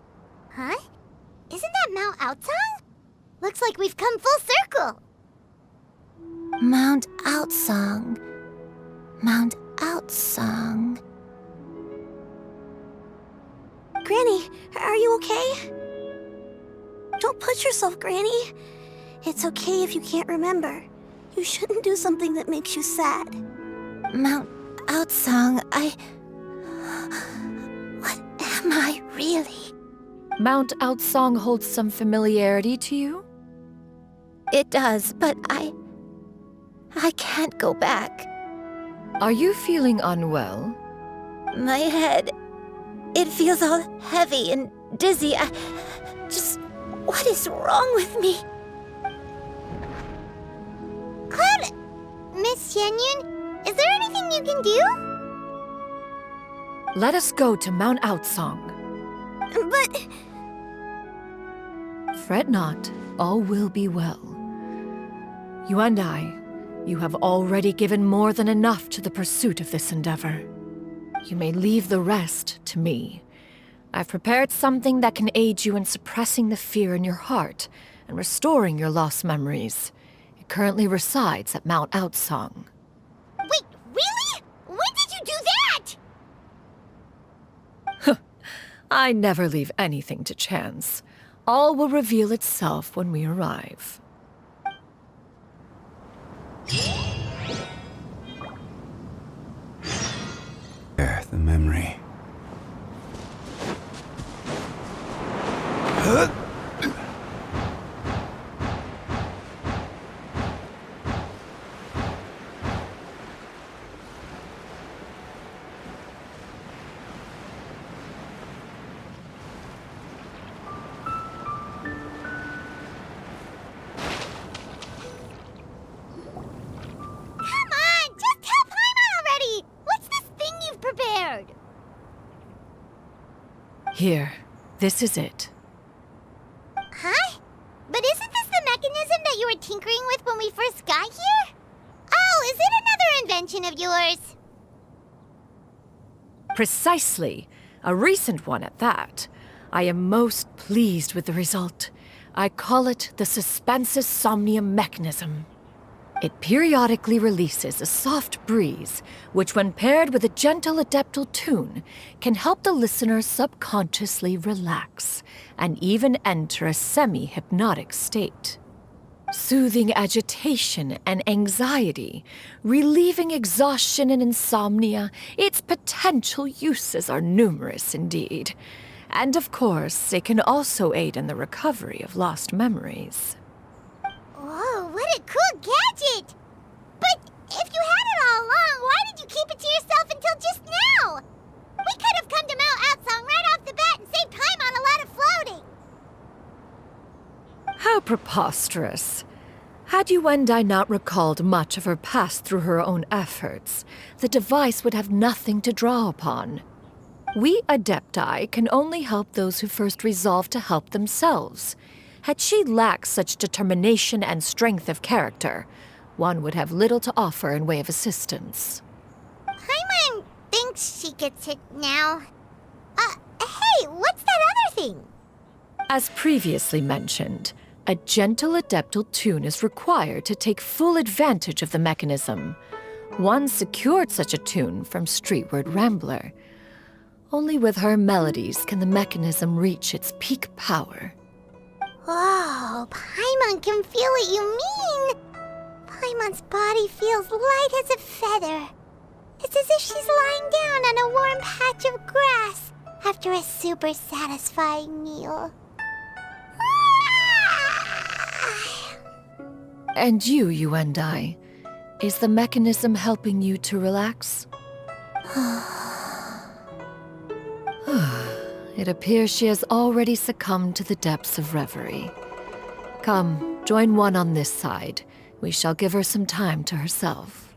Huh? Isn't that Mount Outsong? Looks like we've come full circle. Mount Outsong. Mount Outsong. Granny, are you okay? Don't push yourself, Granny. It's okay if you can't remember. You shouldn't do something that makes you sad. Mount Outsong, What am I really? Mount Outsong holds some familiarity to you? It does, but I can't go back. Are you feeling unwell? My head, it feels all heavy and dizzy. What is wrong with me? Cloud, Miss Xianyun, is there anything you can do? Let us go to Mount Outsong. But... Fret not, all will be well. You and you have already given more than enough to the pursuit of this endeavor. You may leave the rest to me. I've prepared something that can aid you in suppressing the fear in your heart and restoring your lost memories. It currently resides at Mount Outsong. Wait, really? When did you do that? I never leave anything to chance. All will reveal itself when we arrive. There, the memory. Here, this is it. Huh? But isn't this the mechanism that you were tinkering with when we first got here? Oh, is it another invention of yours? Precisely. A recent one at that. I am most pleased with the result. I call it the Suspensus Somnium mechanism. It periodically releases a soft breeze, which when paired with a gentle adeptal tune, can help the listener subconsciously relax and even enter a semi-hypnotic state. Soothing agitation and anxiety, relieving exhaustion and insomnia, its potential uses are numerous indeed. And of course, it can also aid in the recovery of lost memories. Whoa, what a cool gadget! But if you had it all along, why did you keep it to yourself until just now? We could have come to Mount Outsong right off the bat and saved Paimon a lot of floating. How preposterous. Had Yuendai not recalled much of her past through her own efforts, the device would have nothing to draw upon. We Adepti can only help those who first resolve to help themselves. Had she lacked such determination and strength of character, one would have little to offer in way of assistance. Paimon thinks she gets it now. Hey, what's that other thing? As previously mentioned, a gentle adeptal tune is required to take full advantage of the mechanism. One secured such a tune from Streetward Rambler. Only with her melodies can the mechanism reach its peak power. Whoa, Paimon can feel what you mean. Paimon's body feels light as a feather. It's as if she's lying down on a warm patch of grass after a super satisfying meal. And you, Yuendai, is the mechanism helping you to relax? It appears she has already succumbed to the depths of reverie. Come, join one on this side. We shall give her some time to herself.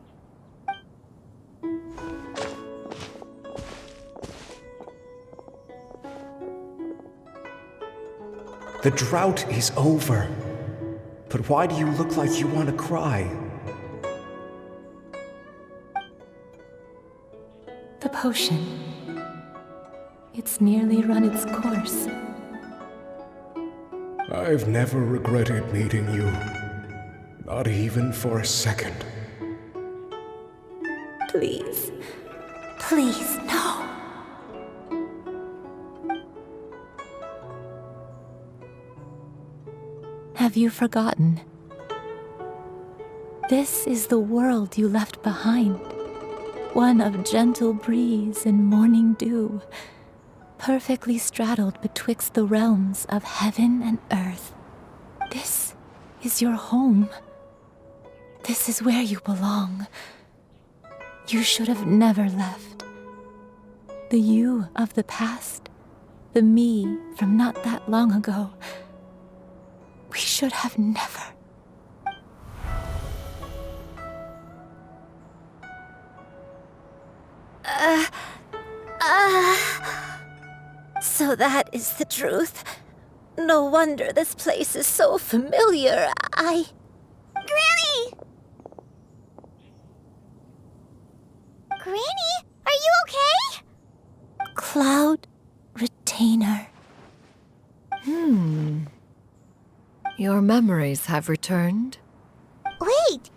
The drought is over. But why do you look like you want to cry? The potion. It's nearly run its course. I've never regretted meeting you. Not even for a second. Please. Please, no. Have you forgotten? This is the world you left behind. One of gentle breeze and morning dew, perfectly straddled betwixt the realms of heaven and earth. This is your home. This is where you belong. You should have never left. The you of the past, the me from not that long ago, we should have never. So that is the truth. No wonder this place is so familiar. Granny! Granny, are you okay? Cloud Retainer. Your memories have returned? Wait,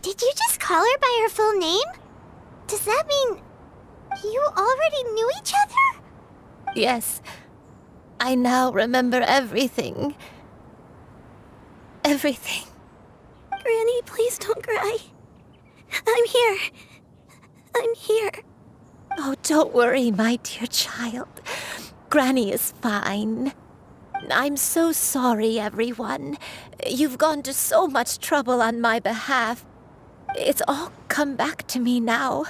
did you just call her by her full name? Does that mean you already knew each other? Yes. I now remember everything. Everything. Granny, please don't cry. I'm here. I'm here. Oh, don't worry, my dear child. Granny is fine. I'm so sorry, everyone. You've gone to so much trouble on my behalf. It's all come back to me now.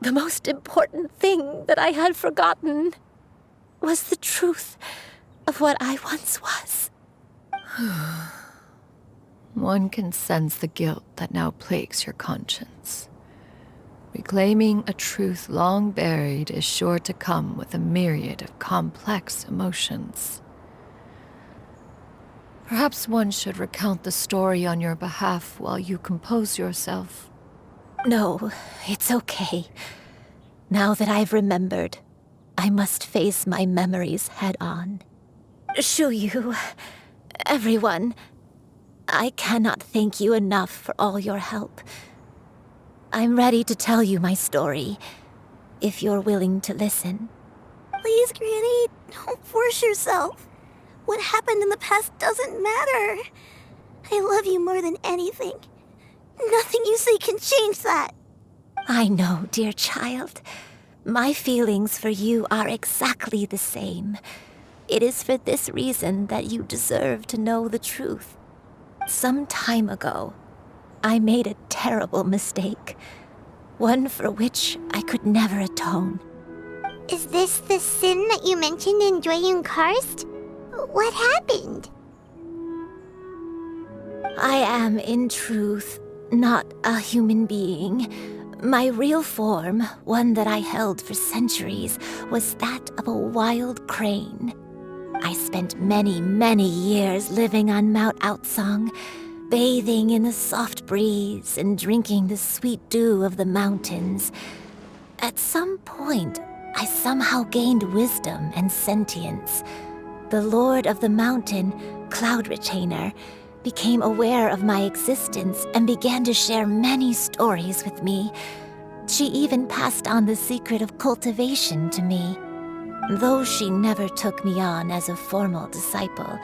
The most important thing that I had forgotten was the truth of what I once was. One can sense the guilt that now plagues your conscience. Reclaiming a truth long buried is sure to come with a myriad of complex emotions. Perhaps one should recount the story on your behalf while you compose yourself. No, it's okay. Now that I've remembered, I must face my memories head on. Xianyun, everyone, I cannot thank you enough for all your help. I'm ready to tell you my story, if you're willing to listen. Please, Granny, don't force yourself. What happened in the past doesn't matter. I love you more than anything. Nothing you say can change that. I know, dear child. My feelings for you are exactly the same. It is for this reason that you deserve to know the truth. Some time ago, I made a terrible mistake. One for which I could never atone. Is this the sin that you mentioned in Xianyun Karst? What happened? I am, in truth, not a human being. My real form, one that I held for centuries, was that of a wild crane. I spent many, many years living on Mount Outsong, bathing in the soft breeze and drinking the sweet dew of the mountains. At some point, I somehow gained wisdom and sentience. The Lord of the Mountain, Cloud Retainer, became aware of my existence and began to share many stories with me. She even passed on the secret of cultivation to me. Though she never took me on as a formal disciple,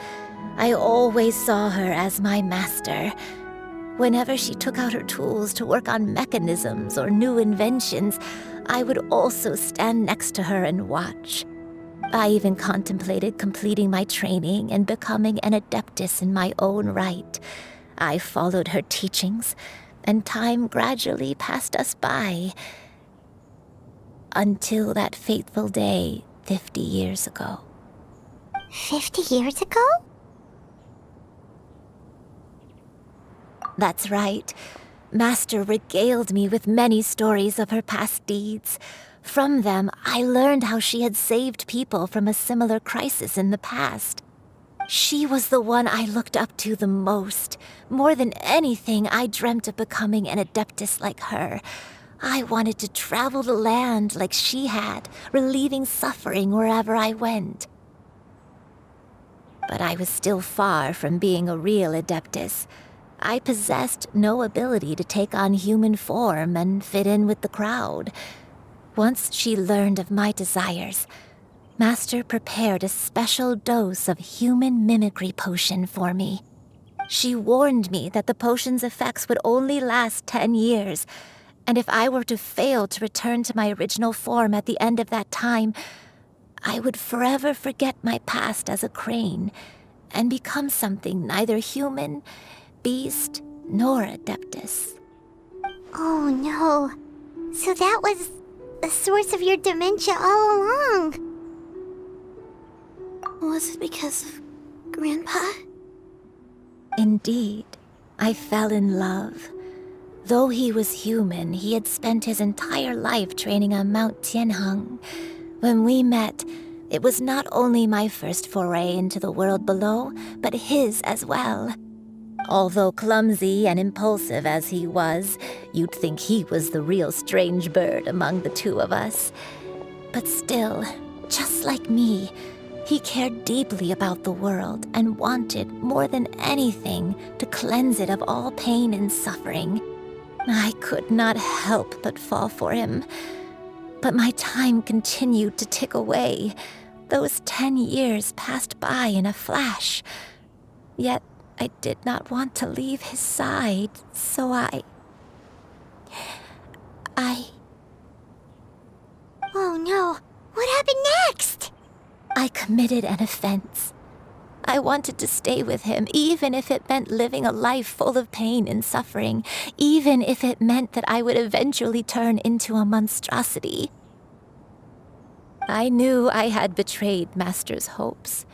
I always saw her as my master. Whenever she took out her tools to work on mechanisms or new inventions, I would also stand next to her and watch. I even contemplated completing my training and becoming an adeptus in my own right. I followed her teachings, and time gradually passed us by. Until that fateful day, 50 years ago. 50 years ago? That's right. Master regaled me with many stories of her past deeds. From them, I learned how she had saved people from a similar crisis in the past. She was the one I looked up to the most. More than anything, I dreamt of becoming an adeptus like her. I wanted to travel the land like she had, relieving suffering wherever I went. But I was still far from being a real adeptus. I possessed no ability to take on human form and fit in with the crowd. Once she learned of my desires, Master prepared a special dose of human mimicry potion for me. She warned me that the potion's effects would only last 10 years, and if I were to fail to return to my original form at the end of that time, I would forever forget my past as a crane and become something neither human, beast, nor adeptus. Oh no. So that was the source of your dementia all along. Was it because of Grandpa? Indeed, I fell in love. Though he was human, he had spent his entire life training on Mount Tianheng. When we met, it was not only my first foray into the world below, but his as well. Although clumsy and impulsive as he was, you'd think he was the real strange bird among the two of us. But still, just like me, he cared deeply about the world and wanted, more than anything, to cleanse it of all pain and suffering. I could not help but fall for him. But my time continued to tick away. Those 10 years passed by in a flash. Yet I did not want to leave his side, so I... Oh no, what happened next? I committed an offense. I wanted to stay with him, even if it meant living a life full of pain and suffering, even if it meant that I would eventually turn into a monstrosity. I knew I had betrayed Master's hopes,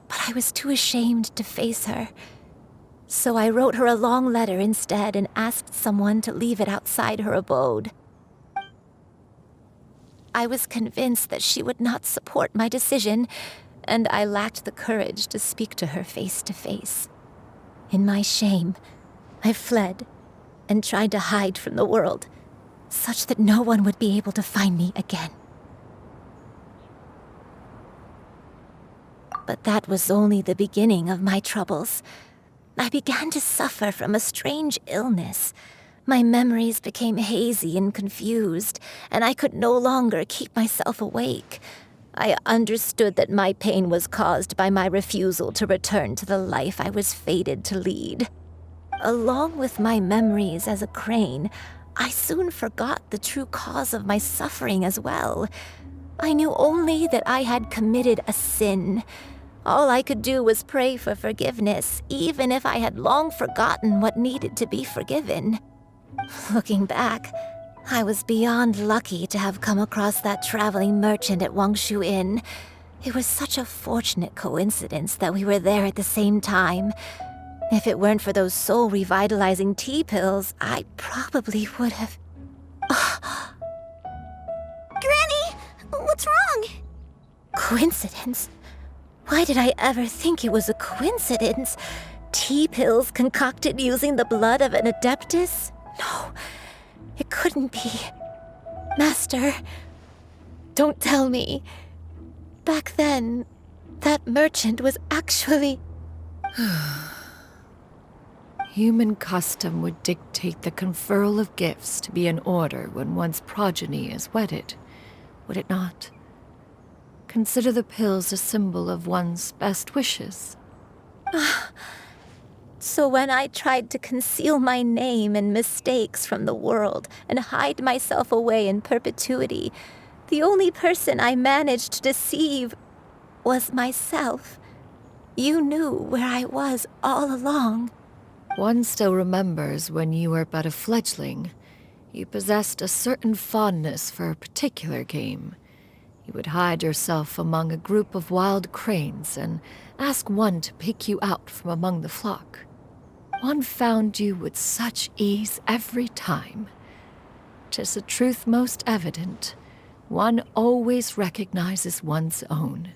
but I was too ashamed to face her. So I wrote her a long letter instead and asked someone to leave it outside her abode. I was convinced that she would not support my decision, and I lacked the courage to speak to her face to face. In my shame, I fled and tried to hide from the world, such that no one would be able to find me again. But that was only the beginning of my troubles. I began to suffer from a strange illness. My memories became hazy and confused, and I could no longer keep myself awake. I understood that my pain was caused by my refusal to return to the life I was fated to lead. Along with my memories as a crane, I soon forgot the true cause of my suffering as well. I knew only that I had committed a sin. All I could do was pray for forgiveness, even if I had long forgotten what needed to be forgiven. Looking back, I was beyond lucky to have come across that traveling merchant at Wangshu Inn. It was such a fortunate coincidence that we were there at the same time. If it weren't for those soul-revitalizing tea pills, I probably would have... Granny! What's wrong? Coincidence? Why did I ever think it was a coincidence? Tea pills concocted using the blood of an adeptus? No, it couldn't be. Master, don't tell me. Back then, that merchant was actually... Human custom would dictate the conferral of gifts to be in order when one's progeny is wedded, would it not? Consider the pills a symbol of one's best wishes. So when I tried to conceal my name and mistakes from the world and hide myself away in perpetuity, the only person I managed to deceive was myself. You knew where I was all along. One still remembers when you were but a fledgling. You possessed a certain fondness for a particular game. You would hide yourself among a group of wild cranes and ask one to pick you out from among the flock. One found you with such ease every time. 'Tis a truth most evident. One always recognizes one's own,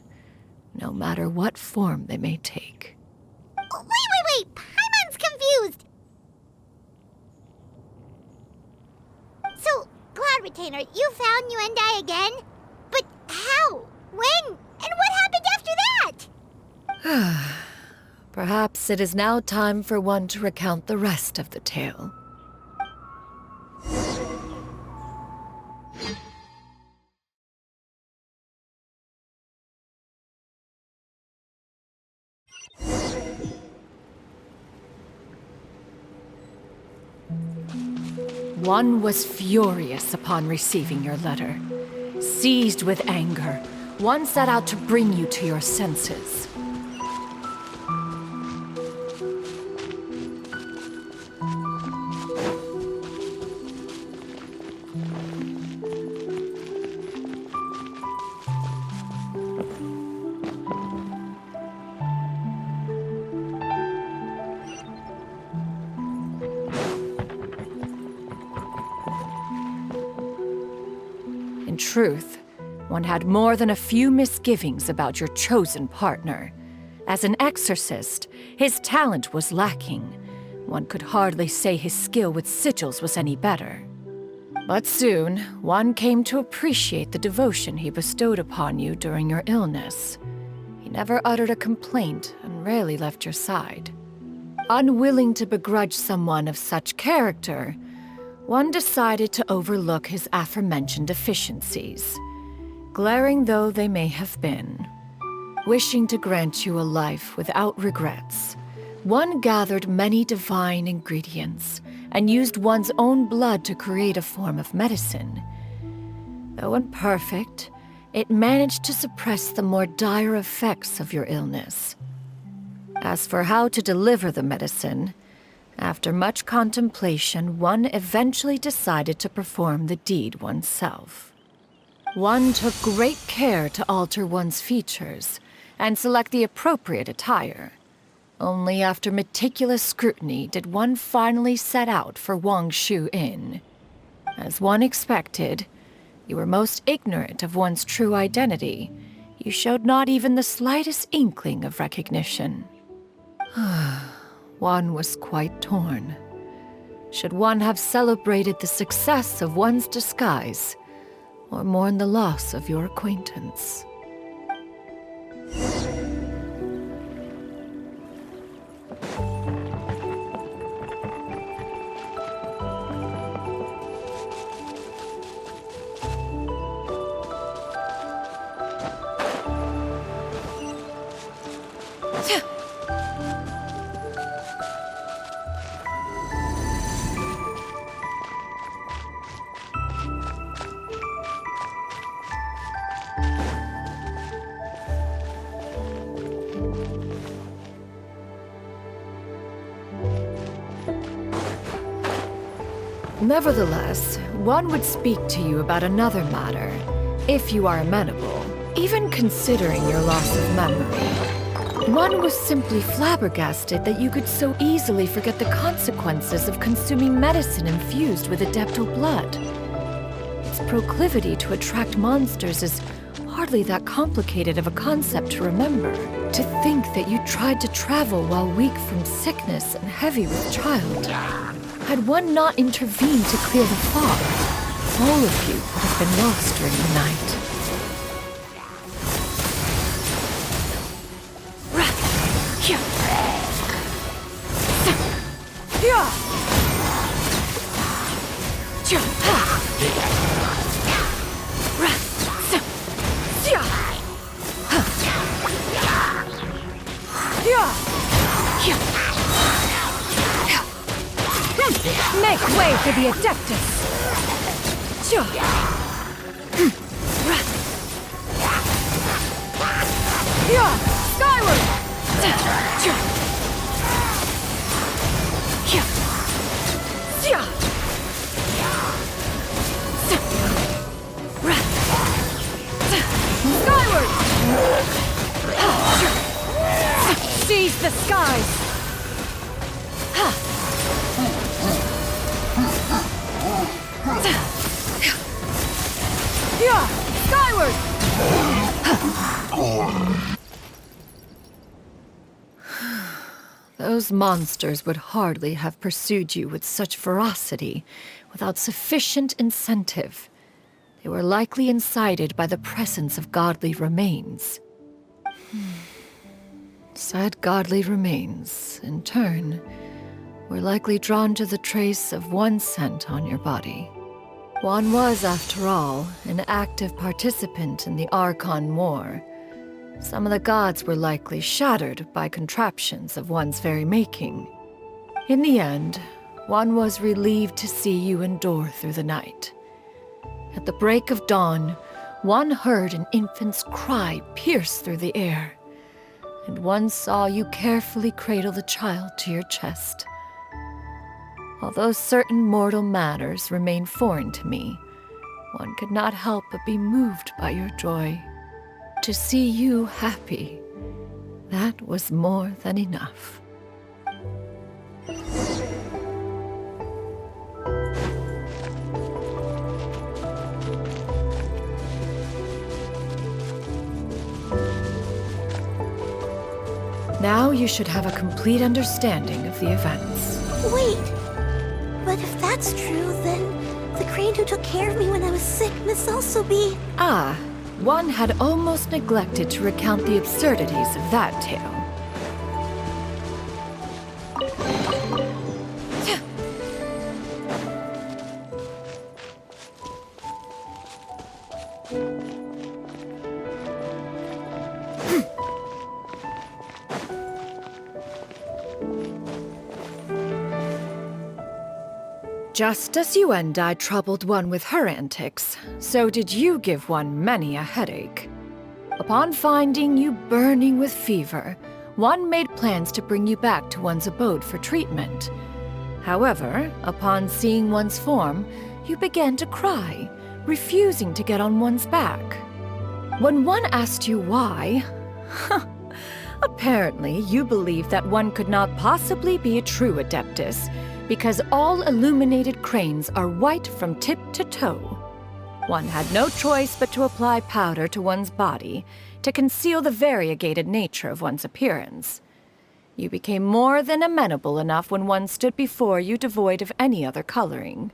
no matter what form they may take. Wait! Paimon's confused! So, Cloud Retainer, you found Yuendai again? But how? When? And what happened after that? Perhaps it is now time for one to recount the rest of the tale. One was furious upon receiving your letter. Seized with anger, one set out to bring you to your senses. In truth, one had more than a few misgivings about your chosen partner. As an exorcist, his talent was lacking. One could hardly say his skill with sigils was any better. But soon, one came to appreciate the devotion he bestowed upon you during your illness. He never uttered a complaint and rarely left your side. Unwilling to begrudge someone of such character, one decided to overlook his aforementioned deficiencies, glaring though they may have been. Wishing to grant you a life without regrets, one gathered many divine ingredients and used one's own blood to create a form of medicine. Though imperfect, it managed to suppress the more dire effects of your illness. As for how to deliver the medicine, after much contemplation, one eventually decided to perform the deed oneself. One took great care to alter one's features and select the appropriate attire. Only after meticulous scrutiny did one finally set out for Wangshu Inn. As one expected, you were most ignorant of one's true identity. You showed not even the slightest inkling of recognition. One was quite torn. Should one have celebrated the success of one's disguise, or mourn the loss of your acquaintance? Nevertheless, one would speak to you about another matter, if you are amenable, even considering your loss of memory. One was simply flabbergasted that you could so easily forget the consequences of consuming medicine infused with adeptal blood. Its proclivity to attract monsters is hardly that complicated of a concept to remember. To think that you tried to travel while weak from sickness and heavy with child. Had one not intervened to clear the fog, all of you would have been lost during the night. Make way for the Adeptus! Skyward! Seize the skies! Yeah! Skyward! Those monsters would hardly have pursued you with such ferocity without sufficient incentive. They were likely incited by the presence of godly remains. Said godly remains, in turn, were likely drawn to the trace of one scent on your body. One was, after all, an active participant in the Archon War. Some of the gods were likely shattered by contraptions of one's very making. In the end, one was relieved to see you endure through the night. At the break of dawn, one heard an infant's cry pierce through the air, and one saw you carefully cradle the child to your chest. Although certain mortal matters remain foreign to me, one could not help but be moved by your joy. To see you happy, that was more than enough. Now you should have a complete understanding of the events. Wait! But if that's true, then the crane who took care of me when I was sick must also be... Ah, one had almost neglected to recount the absurdities of that tale. Just as you and I troubled one with her antics, so did you give one many a headache. Upon finding you burning with fever, one made plans to bring you back to one's abode for treatment. However, upon seeing one's form, you began to cry, refusing to get on one's back. When one asked you why, apparently you believed that one could not possibly be a true Adeptus, because all illuminated cranes are white from tip to toe. One had no choice but to apply powder to one's body to conceal the variegated nature of one's appearance. You became more than amenable enough when one stood before you devoid of any other coloring.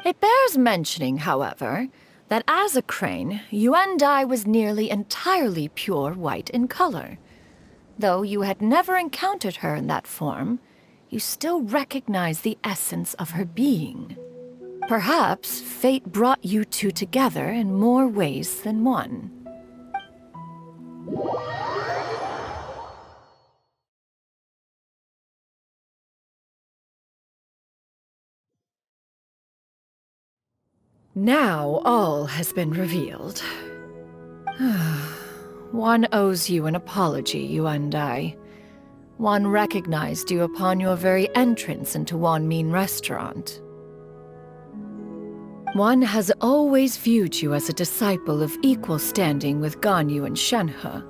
It bears mentioning, however, that as a crane, Yuendai was nearly entirely pure white in color. Though you had never encountered her in that form, you still recognize the essence of her being. Perhaps fate brought you two together in more ways than one. Now all has been revealed. One owes you an apology, you and I. One recognized you upon your very entrance into Wanmin Restaurant. One has always viewed you as a disciple of equal standing with Ganyu and Shenhe.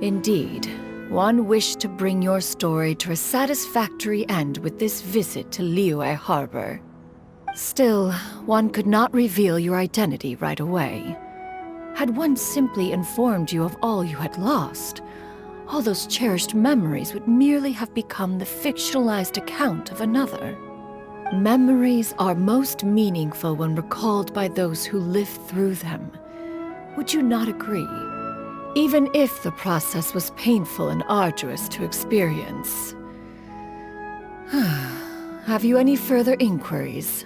Indeed, one wished to bring your story to a satisfactory end with this visit to Liyue Harbor. Still, one could not reveal your identity right away. Had one simply informed you of all you had lost, all those cherished memories would merely have become the fictionalized account of another. Memories are most meaningful when recalled by those who lived through them. Would you not agree? Even if the process was painful and arduous to experience. Have you any further inquiries?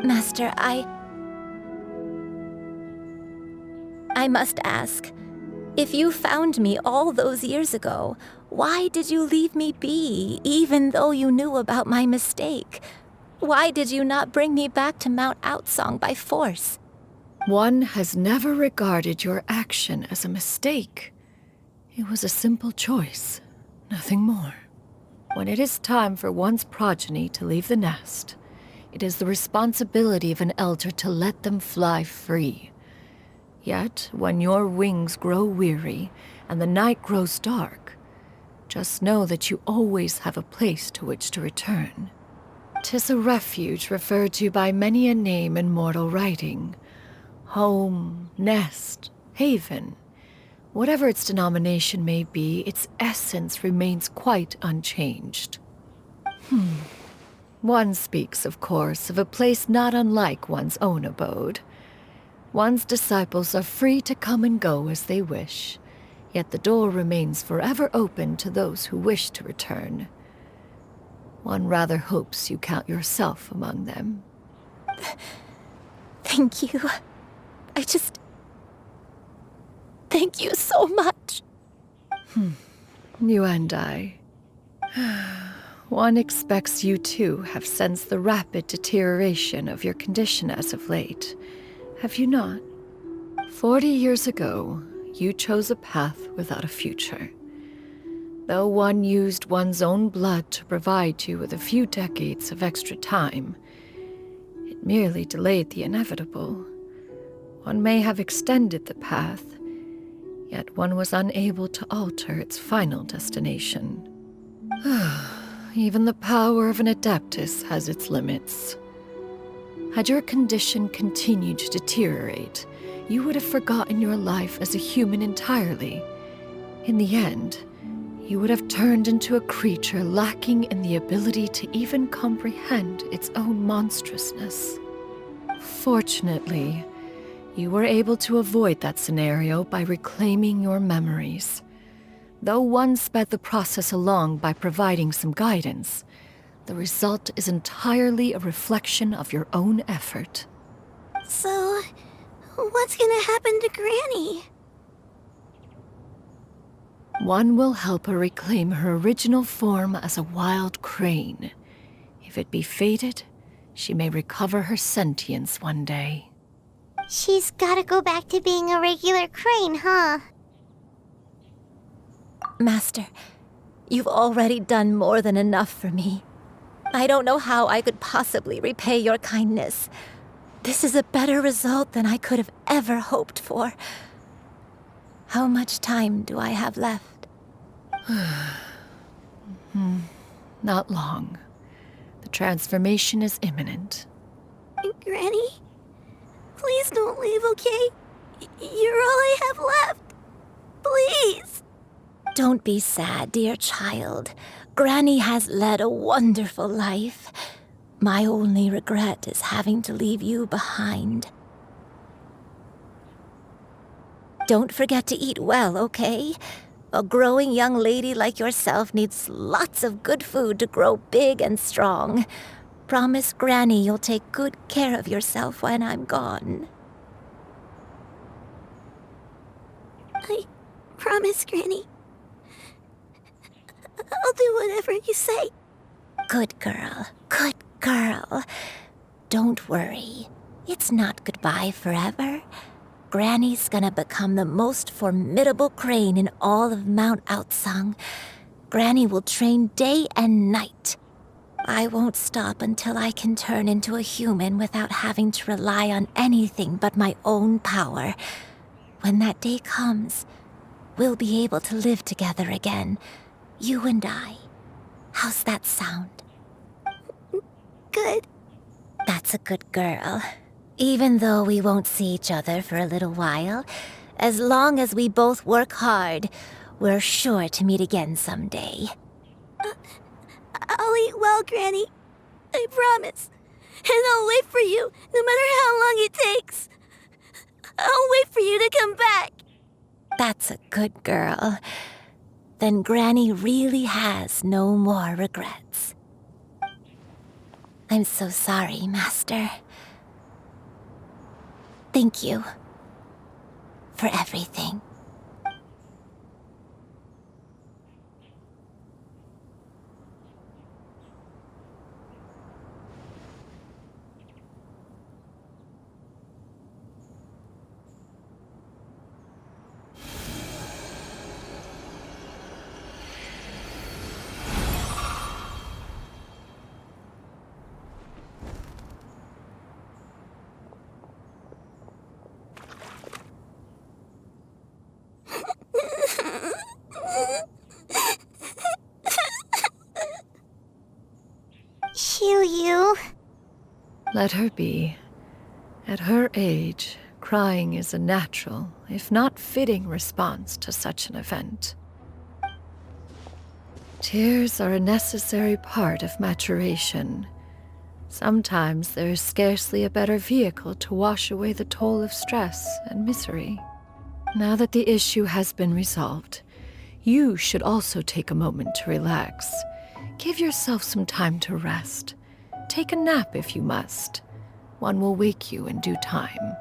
Master, I must ask. If you found me all those years ago, why did you leave me be, even though you knew about my mistake? Why did you not bring me back to Mount Outsong by force? One has never regarded your action as a mistake. It was a simple choice, nothing more. When it is time for one's progeny to leave the nest, it is the responsibility of an elder to let them fly free. Yet, when your wings grow weary and the night grows dark, Just know that you always have a place to which to return. 'Tis a refuge referred to by many a name in mortal writing. Home, nest, haven. Whatever its denomination may be, its essence remains quite unchanged. One speaks, of course, of a place not unlike one's own abode. One's disciples are free to come and go as they wish, yet the door remains forever open to those who wish to return. One rather hopes you count yourself among them. Thank you. Thank you so much. You and I. One expects you too have sensed the rapid deterioration of your condition as of late, have you not? 40 years ago, you chose a path without a future. Though one used one's own blood to provide you with a few decades of extra time, it merely delayed the inevitable. One may have extended the path, yet one was unable to alter its final destination. Even the power of an adeptus has its limits. Had your condition continued to deteriorate, you would have forgotten your life as a human entirely. In the end, you would have turned into a creature lacking in the ability to even comprehend its own monstrousness. Fortunately, you were able to avoid that scenario by reclaiming your memories. Though one sped the process along by providing some guidance, the result is entirely a reflection of your own effort. So, what's gonna happen to Granny? One will help her reclaim her original form as a wild crane. If it be fated, she may recover her sentience one day. She's gotta go back to being a regular crane, huh? Master, you've already done more than enough for me. I don't know how I could possibly repay your kindness. This is a better result than I could have ever hoped for. How much time do I have left? Not long. The transformation is imminent. Granny? Please don't leave, okay? You're all I have left. Please. Don't be sad, dear child. Granny has led a wonderful life. My only regret is having to leave you behind. Don't forget to eat well, okay? A growing young lady like yourself needs lots of good food to grow big and strong. Promise Granny you'll take good care of yourself when I'm gone. I promise, Granny. I'll do whatever you say. Good girl, good girl. Don't worry. It's not goodbye forever. Granny's gonna become the most formidable crane in all of Mount Outsung. Granny will train day and night. I won't stop until I can turn into a human without having to rely on anything but my own power. When that day comes, we'll be able to live together again, you and I. How's that sound? Good. That's a good girl. Even though we won't see each other for a little while, as long as we both work hard, we're sure to meet again someday. I'll eat well, Granny. I promise. And I'll wait for you, no matter how long it takes. I'll wait for you to come back. That's a good girl. Then Granny really has no more regrets. I'm so sorry, Master. Thank you for everything. Let her be. At her age, crying is a natural, if not fitting, response to such an event. Tears are a necessary part of maturation. Sometimes there is scarcely a better vehicle to wash away the toll of stress and misery. Now that the issue has been resolved, you should also take a moment to relax. Give yourself some time to rest. Take a nap if you must. One will wake you in due time.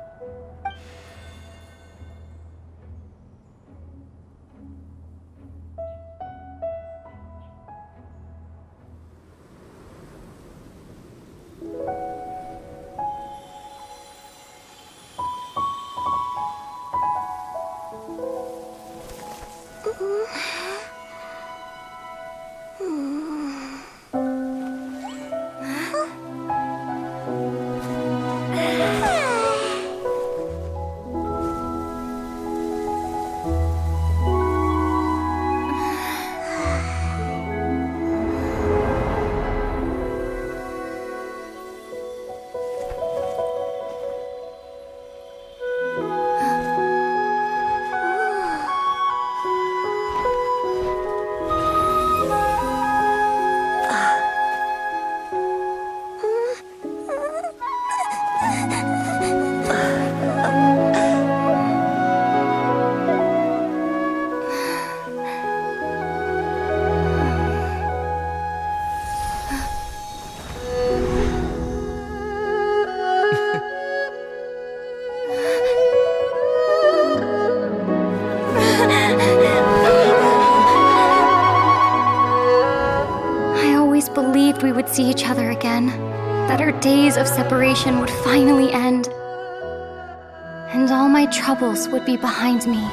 We would see each other again, that our days of separation would finally end, and all my troubles would be behind me.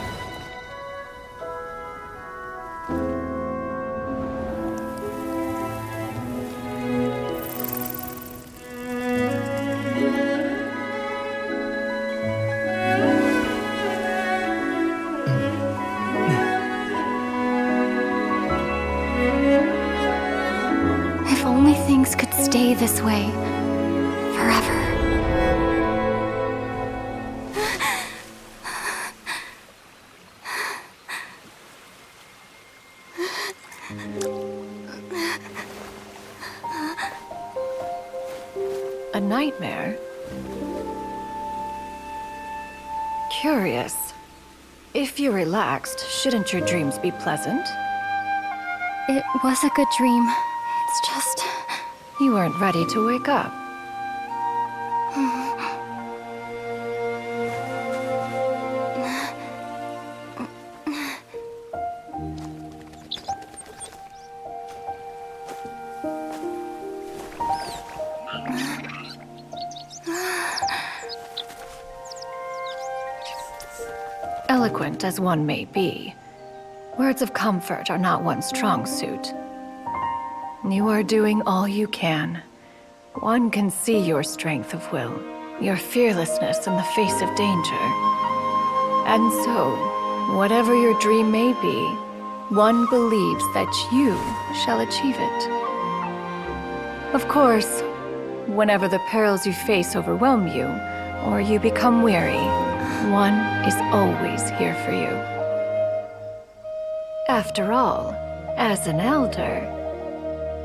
Things could stay this way forever. A nightmare? Curious. If you're relaxed, shouldn't your dreams be pleasant? It was a good dream. It's just... You weren't ready to wake up. Eloquent as one may be, words of comfort are not one's strong suit. You are doing all you can. One can see your strength of will, your fearlessness in the face of danger. And so, whatever your dream may be, one believes that you shall achieve it. Of course, whenever the perils you face overwhelm you, or you become weary, one is always here for you. After all, as an elder,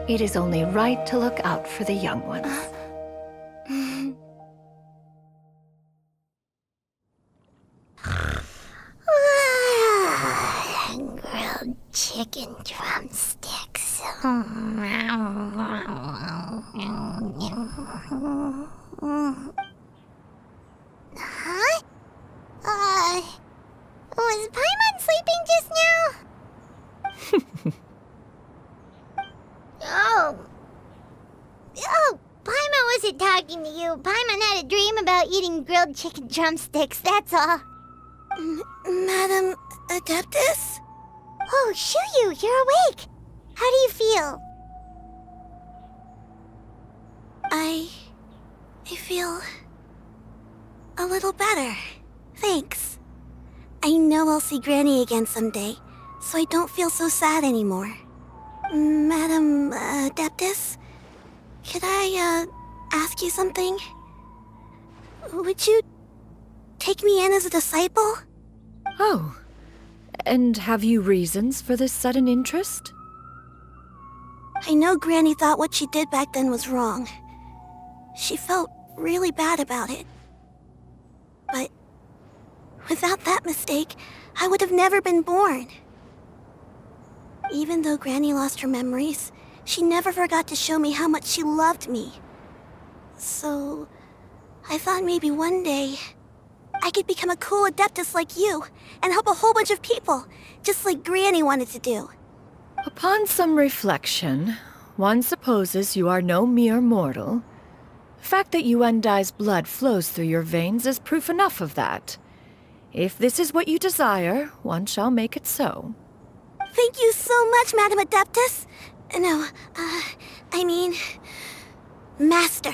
it is only right to look out for the young ones. Grilled chicken drumsticks. Huh? Was Paimon sleeping just now? Oh, Paimon wasn't talking to you. Paimon had a dream about eating grilled chicken drumsticks, that's all. Madam Adeptus? Oh, Xianyun, you're awake. How do you feel? I feel a little better. Thanks. I know I'll see Granny again someday, so I don't feel so sad anymore. Madam Adeptus, could I ask you something? Would you take me in as a disciple? Oh, and have you reasons for this sudden interest? I know Granny thought what she did back then was wrong. She felt really bad about it. But without that mistake, I would have never been born. Even though Granny lost her memories, she never forgot to show me how much she loved me. So, I thought maybe one day I could become a cool adeptus like you and help a whole bunch of people, just like Granny wanted to do. Upon some reflection, one supposes you are no mere mortal. The fact that Yuendai's blood flows through your veins is proof enough of that. If this is what you desire, one shall make it so. Thank you so much, Madam Adeptus. No, I mean, Master.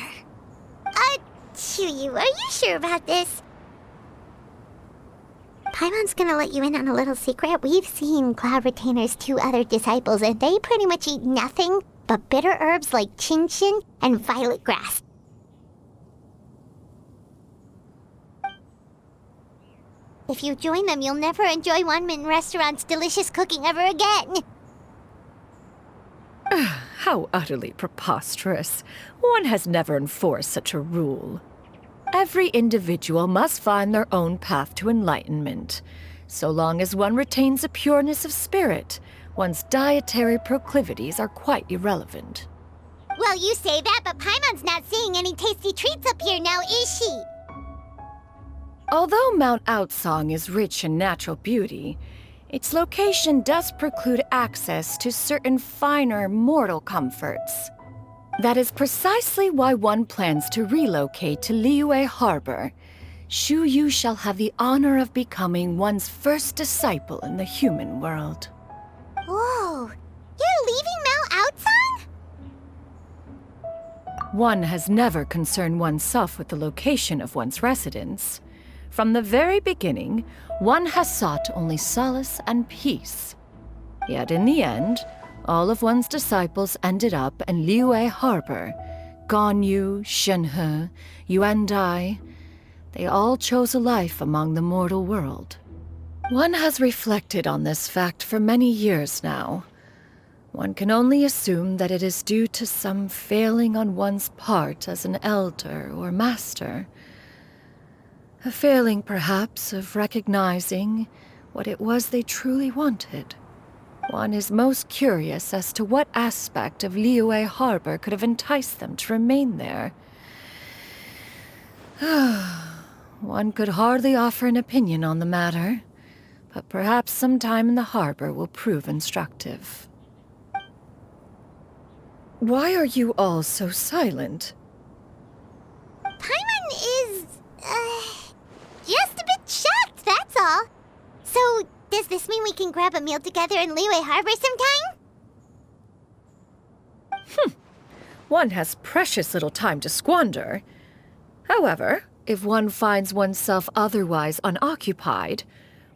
Chuyu, are you sure about this? Paimon's gonna let you in on a little secret. We've seen Cloud Retainer's 2 other disciples, and they pretty much eat nothing but bitter herbs like chinchin and violet grass. If you join them, you'll never enjoy Wanmin Restaurant's delicious cooking ever again. How utterly preposterous. One has never enforced such a rule. Every individual must find their own path to enlightenment. So long as one retains a pureness of spirit, one's dietary proclivities are quite irrelevant. Well, you say that, but Paimon's not seeing any tasty treats up here now, is she? Although Mount Outsong is rich in natural beauty, its location does preclude access to certain finer mortal comforts. That is precisely why one plans to relocate to Liyue Harbor. Shu Yu shall have the honor of becoming one's first disciple in the human world. Whoa! You're leaving Mount Outsong? One has never concerned oneself with the location of one's residence. From the very beginning, one has sought only solace and peace. Yet in the end, all of one's disciples ended up in Liyue Harbor. Ganyu, Shenhe, Yuendai. They all chose a life among the mortal world. One has reflected on this fact for many years now. One can only assume that it is due to some failing on one's part as an elder or master. A failing, perhaps, of recognizing what it was they truly wanted. One is most curious as to what aspect of Liyue Harbor could have enticed them to remain there. One could hardly offer an opinion on the matter, but perhaps some time in the harbor will prove instructive. Why are you all so silent? Paimon is, just a bit shocked, that's all. So, does this mean we can grab a meal together in Liyue Harbor sometime? One has precious little time to squander. However, if one finds oneself otherwise unoccupied,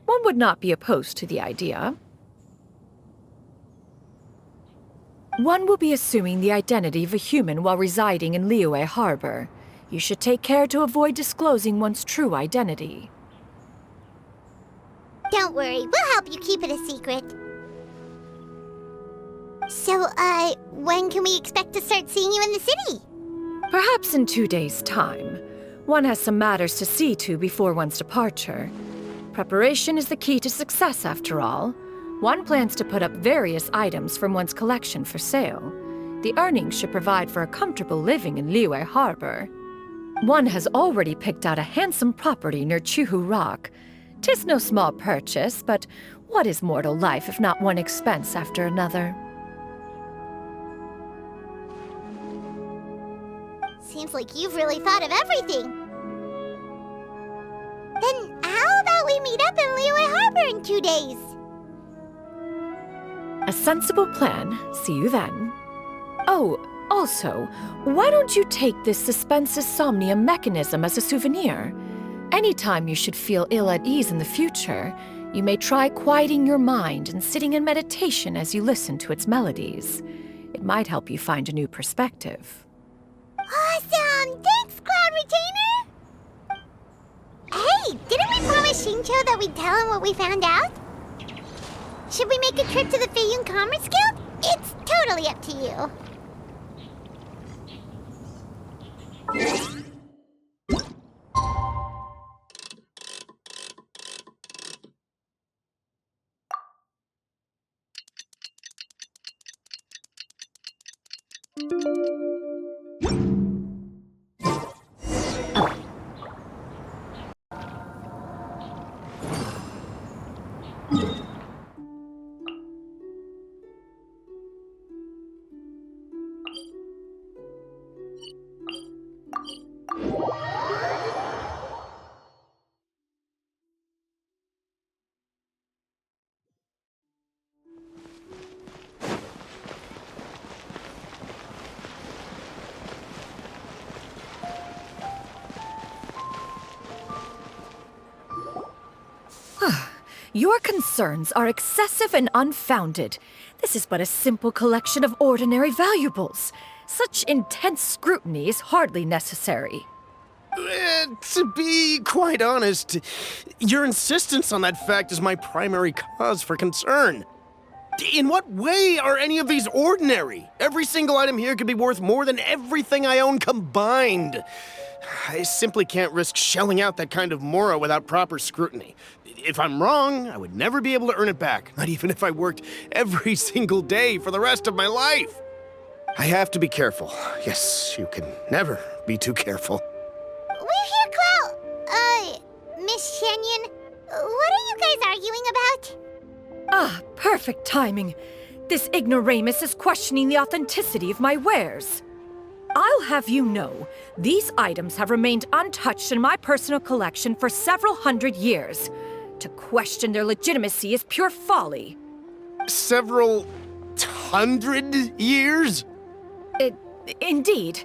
one would not be opposed to the idea. One will be assuming the identity of a human while residing in Liyue Harbor. You should take care to avoid disclosing one's true identity. Don't worry, we'll help you keep it a secret. So, when can we expect to start seeing you in the city? Perhaps in 2 days' time. One has some matters to see to before one's departure. Preparation is the key to success, after all. One plans to put up various items from one's collection for sale. The earnings should provide for a comfortable living in Liyue Harbor. One has already picked out a handsome property near Chuhu Rock. 'Tis no small purchase, but what is mortal life if not one expense after another? Seems like you've really thought of everything. Then how about we meet up in Liyue Harbor in 2 days? A sensible plan. See you then. Oh, also, why don't you take this suspense insomnia mechanism as a souvenir? Anytime you should feel ill at ease in the future, you may try quieting your mind and sitting in meditation as you listen to its melodies. It might help you find a new perspective. Awesome! Thanks, Cloud Retainer! Hey, didn't we promise Shincho that we'd tell him what we found out? Should we make a trip to the Xianyun Commerce Guild? It's totally up to you. Your concerns are excessive and unfounded. This is but a simple collection of ordinary valuables. Such intense scrutiny is hardly necessary. To be quite honest, your insistence on that fact is my primary cause for concern. In what way are any of these ordinary? Every single item here could be worth more than everything I own combined. I simply can't risk shelling out that kind of mora without proper scrutiny. If I'm wrong, I would never be able to earn it back, not even if I worked every single day for the rest of my life. I have to be careful. Yes, you can never be too careful. We're here, Cloud. Miss Xianyun, what are you guys arguing about? Ah, perfect timing. This ignoramus is questioning the authenticity of my wares. I'll have you know, these items have remained untouched in my personal collection for several hundred years. To question their legitimacy is pure folly. Several hundred years? Indeed.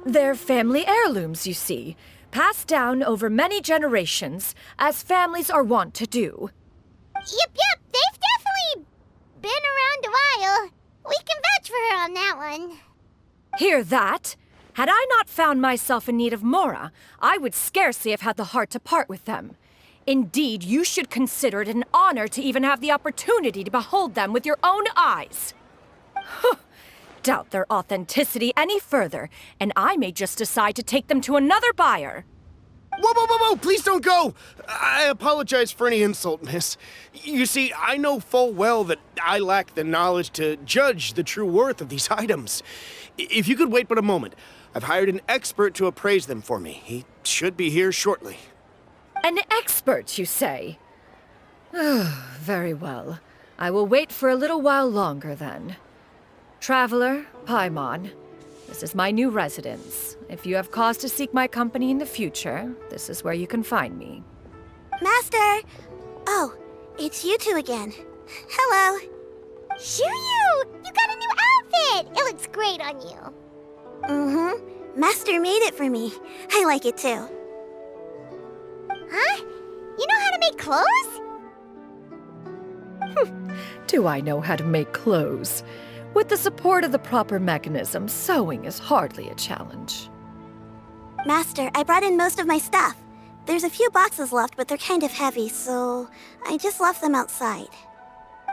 They're family heirlooms, you see, passed down over many generations, as families are wont to do. Yep, they've definitely been around a while. We can vouch for her on that one. Hear that? Had I not found myself in need of mora, I would scarcely have had the heart to part with them. Indeed, you should consider it an honor to even have the opportunity to behold them with your own eyes. Doubt their authenticity any further, and I may just decide to take them to another buyer. Whoa, please don't go! I apologize for any insult, miss. You see, I know full well that I lack the knowledge to judge the true worth of these items. If you could wait but a moment, I've hired an expert to appraise them for me. He should be here shortly. An expert, you say? Very well. I will wait for a little while longer, then. Traveler, Paimon, this is my new residence. If you have cause to seek my company in the future, this is where you can find me. Master! Oh, it's you two again. Hello. Xianyun! You got a new outfit! It looks great on you. Mm-hmm. Master made it for me. I like it too. Huh? You know how to make clothes? Do I know how to make clothes? With the support of the proper mechanism, sewing is hardly a challenge. Master, I brought in most of my stuff. There's a few boxes left, but they're kind of heavy, so I just left them outside.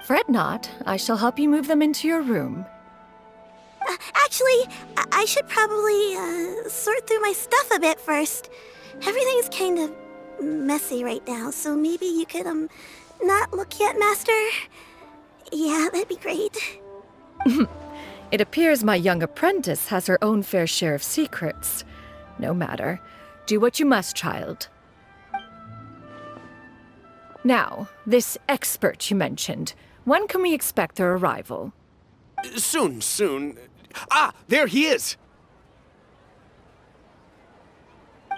Fret not. I shall help you move them into your room. Actually, I should probably sort through my stuff a bit first. Everything's kind of messy right now, so maybe you could, not look yet, Master? Yeah, that'd be great. It appears my young apprentice has her own fair share of secrets. No matter. Do what you must, child. Now, this expert you mentioned, when can we expect their arrival? Soon. Ah, there he is!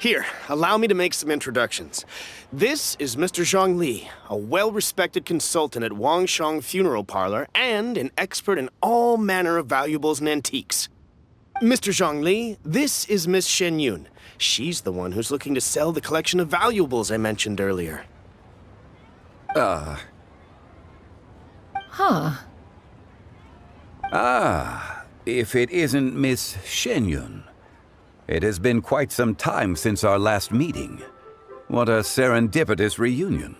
Here, allow me to make some introductions. This is Mr. Zhongli, a well-respected consultant at Wangshang Funeral Parlor and an expert in all manner of valuables and antiques. Mr. Zhongli, this is Miss Xianyun. She's the one who's looking to sell the collection of valuables I mentioned earlier. Huh. If it isn't Miss Xianyun. It has been quite some time since our last meeting. What a serendipitous reunion.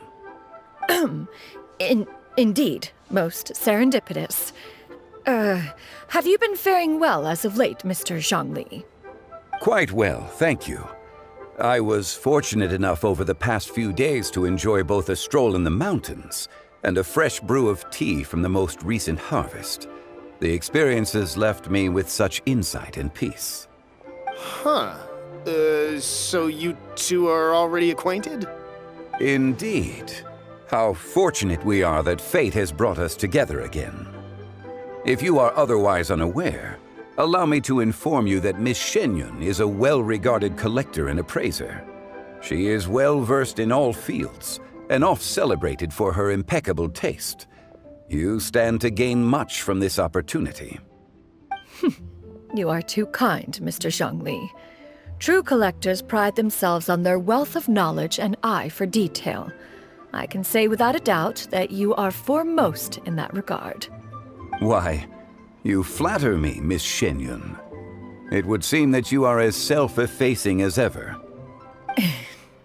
Indeed, most serendipitous. Have you been faring well as of late, Mr. Zhongli? Quite well, thank you. I was fortunate enough over the past few days to enjoy both a stroll in the mountains and a fresh brew of tea from the most recent harvest. The experiences left me with such insight and peace. Huh. So you two are already acquainted? Indeed. How fortunate we are that fate has brought us together again. If you are otherwise unaware, allow me to inform you that Miss Xianyun is a well-regarded collector and appraiser. She is well-versed in all fields, and oft-celebrated for her impeccable taste. You stand to gain much from this opportunity. You are too kind, Mr. Zhongli. True collectors pride themselves on their wealth of knowledge and eye for detail. I can say without a doubt that you are foremost in that regard. Why, you flatter me, Miss Xianyun. It would seem that you are as self-effacing as ever.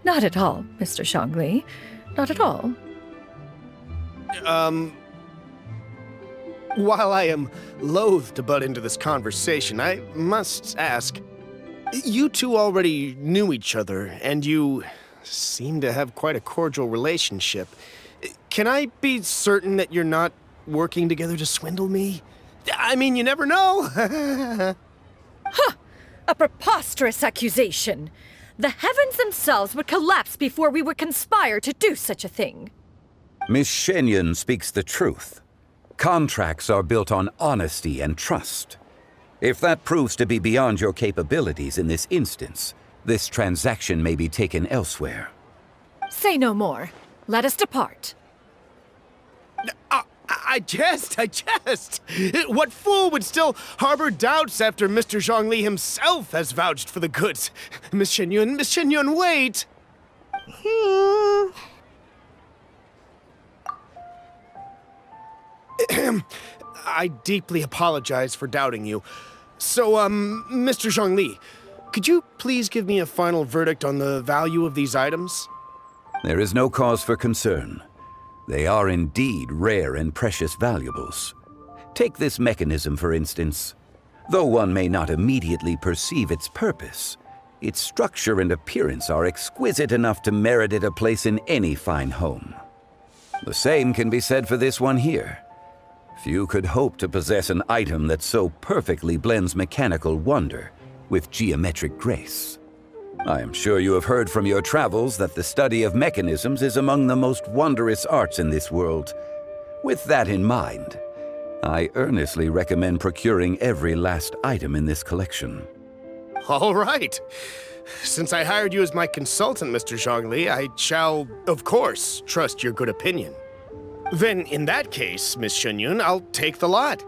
Not at all, Mr. Zhongli. Not at all. While I am loath to butt into this conversation, I must ask, you two already knew each other, and you seem to have quite a cordial relationship. Can I be certain that you're not working together to swindle me? I mean, you never know. Huh! A preposterous accusation. The heavens themselves would collapse before we would conspire to do such a thing. Miss Xianyun speaks the truth. Contracts are built on honesty and trust. If that proves to be beyond your capabilities in this instance, this transaction may be taken elsewhere. Say no more. Let us depart. I jest. What fool would still harbor doubts after Mr. Zhongli himself has vouched for the goods? Miss Xianyun, wait! I deeply apologize for doubting you. So, Mr. Zhongli, could you please give me a final verdict on the value of these items? There is no cause for concern. They are indeed rare and precious valuables. Take this mechanism, for instance. Though one may not immediately perceive its purpose, its structure and appearance are exquisite enough to merit it a place in any fine home. The same can be said for this one here. Few could hope to possess an item that so perfectly blends mechanical wonder with geometric grace. I am sure you have heard from your travels that the study of mechanisms is among the most wondrous arts in this world. With that in mind, I earnestly recommend procuring every last item in this collection. All right. Since I hired you as my consultant, Mr. Zhongli, I shall, of course, trust your good opinion. Then, in that case, Miss Xianyun, I'll take the lot.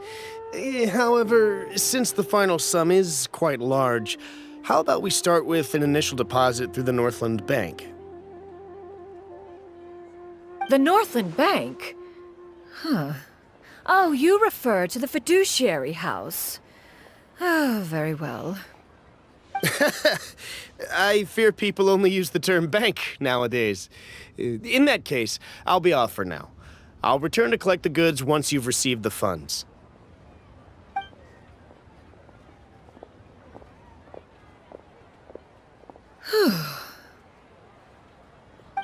However, since the final sum is quite large, how about we start with an initial deposit through the Northland Bank? The Northland Bank? Huh. Oh, you refer to the fiduciary house. Oh, very well. I fear people only use the term bank nowadays. In that case, I'll be off for now. I'll return to collect the goods once you've received the funds.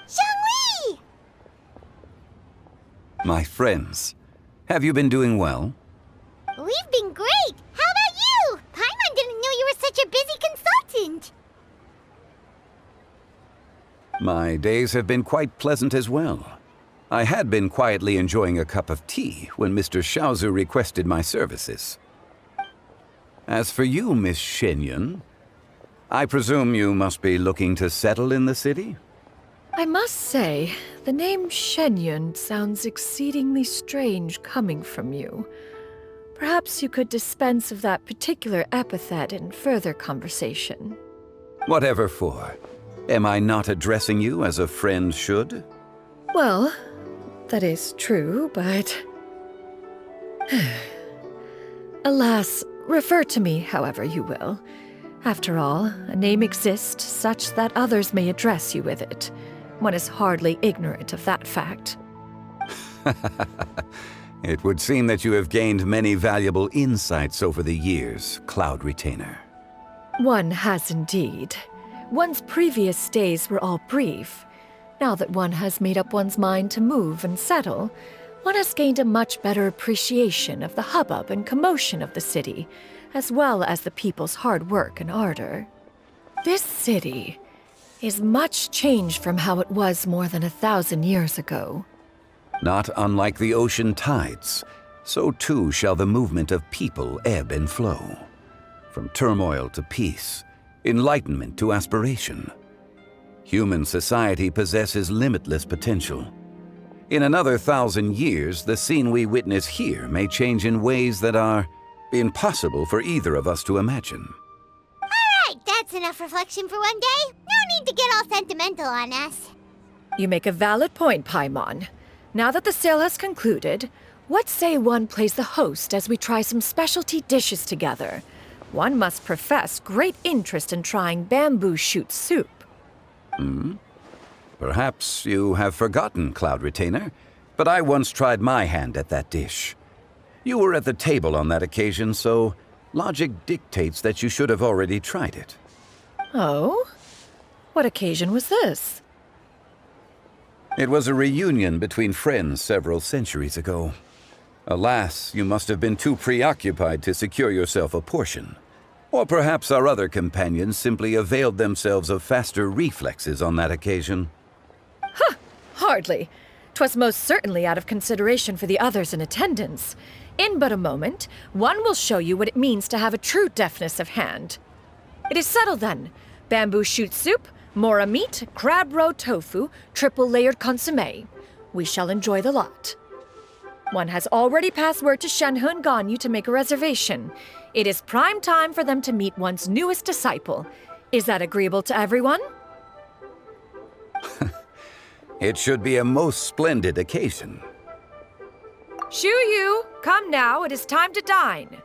Zhongli! My friends, have you been doing well? We've been great! How about you? Paimon didn't know you were such a busy consultant! My days have been quite pleasant as well. I had been quietly enjoying a cup of tea when Mr. Xiaozu requested my services. As for you, Miss Xianyun, I presume you must be looking to settle in the city? I must say, the name Xianyun sounds exceedingly strange coming from you. Perhaps you could dispense of that particular epithet in further conversation. Whatever for. Am I not addressing you as a friend should? Well, that is true, but... Alas, refer to me however you will. After all, a name exists such that others may address you with it. One is hardly ignorant of that fact. It would seem that you have gained many valuable insights over the years, Cloud Retainer. One has indeed. One's previous days were all brief. Now that one has made up one's mind to move and settle, one has gained a much better appreciation of the hubbub and commotion of the city, as well as the people's hard work and ardor. This city is much changed from how it was more than 1,000 years ago. Not unlike the ocean tides, so too shall the movement of people ebb and flow. From turmoil to peace, enlightenment to aspiration. Human society possesses limitless potential. In another 1,000 years, the scene we witness here may change in ways that are impossible for either of us to imagine. Alright, that's enough reflection for one day. No need to get all sentimental on us. You make a valid point, Paimon. Now that the sale has concluded, what say one plays the host as we try some specialty dishes together? One must profess great interest in trying bamboo shoot soup. Perhaps you have forgotten, Cloud Retainer, but I once tried my hand at that dish. You were at the table on that occasion, so logic dictates that you should have already tried it. Oh? What occasion was this? It was a reunion between friends several centuries ago. Alas, you must have been too preoccupied to secure yourself a portion. Or perhaps our other companions simply availed themselves of faster reflexes on that occasion. Hardly. 'Twas most certainly out of consideration for the others in attendance. In but a moment, one will show you what it means to have a true deftness of hand. It is settled then. Bamboo shoot soup, mora meat, crab roe tofu, triple-layered consommé. We shall enjoy the lot. One has already passed word to Xianyun and Ganyu to make a reservation. It is prime time for them to meet one's newest disciple. Is that agreeable to everyone? It should be a most splendid occasion. Xianyun, come now, it is time to dine.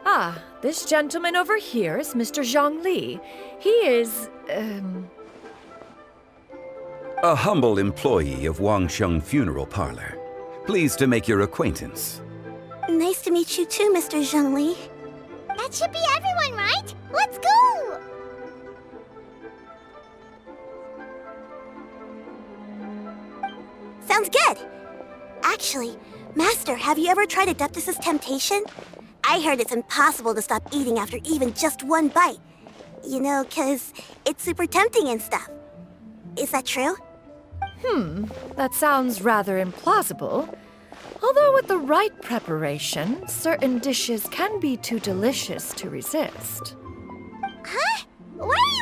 Ah, this gentleman over here is Mr. Zhongli. He is, A humble employee of Wangsheng Funeral Parlor. Pleased to make your acquaintance. Nice to meet you too, Mr. Zhongli. That should be everyone, right? Let's go! Sounds good. Actually, Master, have you ever tried Adeptus' temptation? I heard it's impossible to stop eating after even just one bite. You know, 'cause it's super tempting and stuff. Is that true? That sounds rather implausible. Although with the right preparation, certain dishes can be too delicious to resist. Huh? What are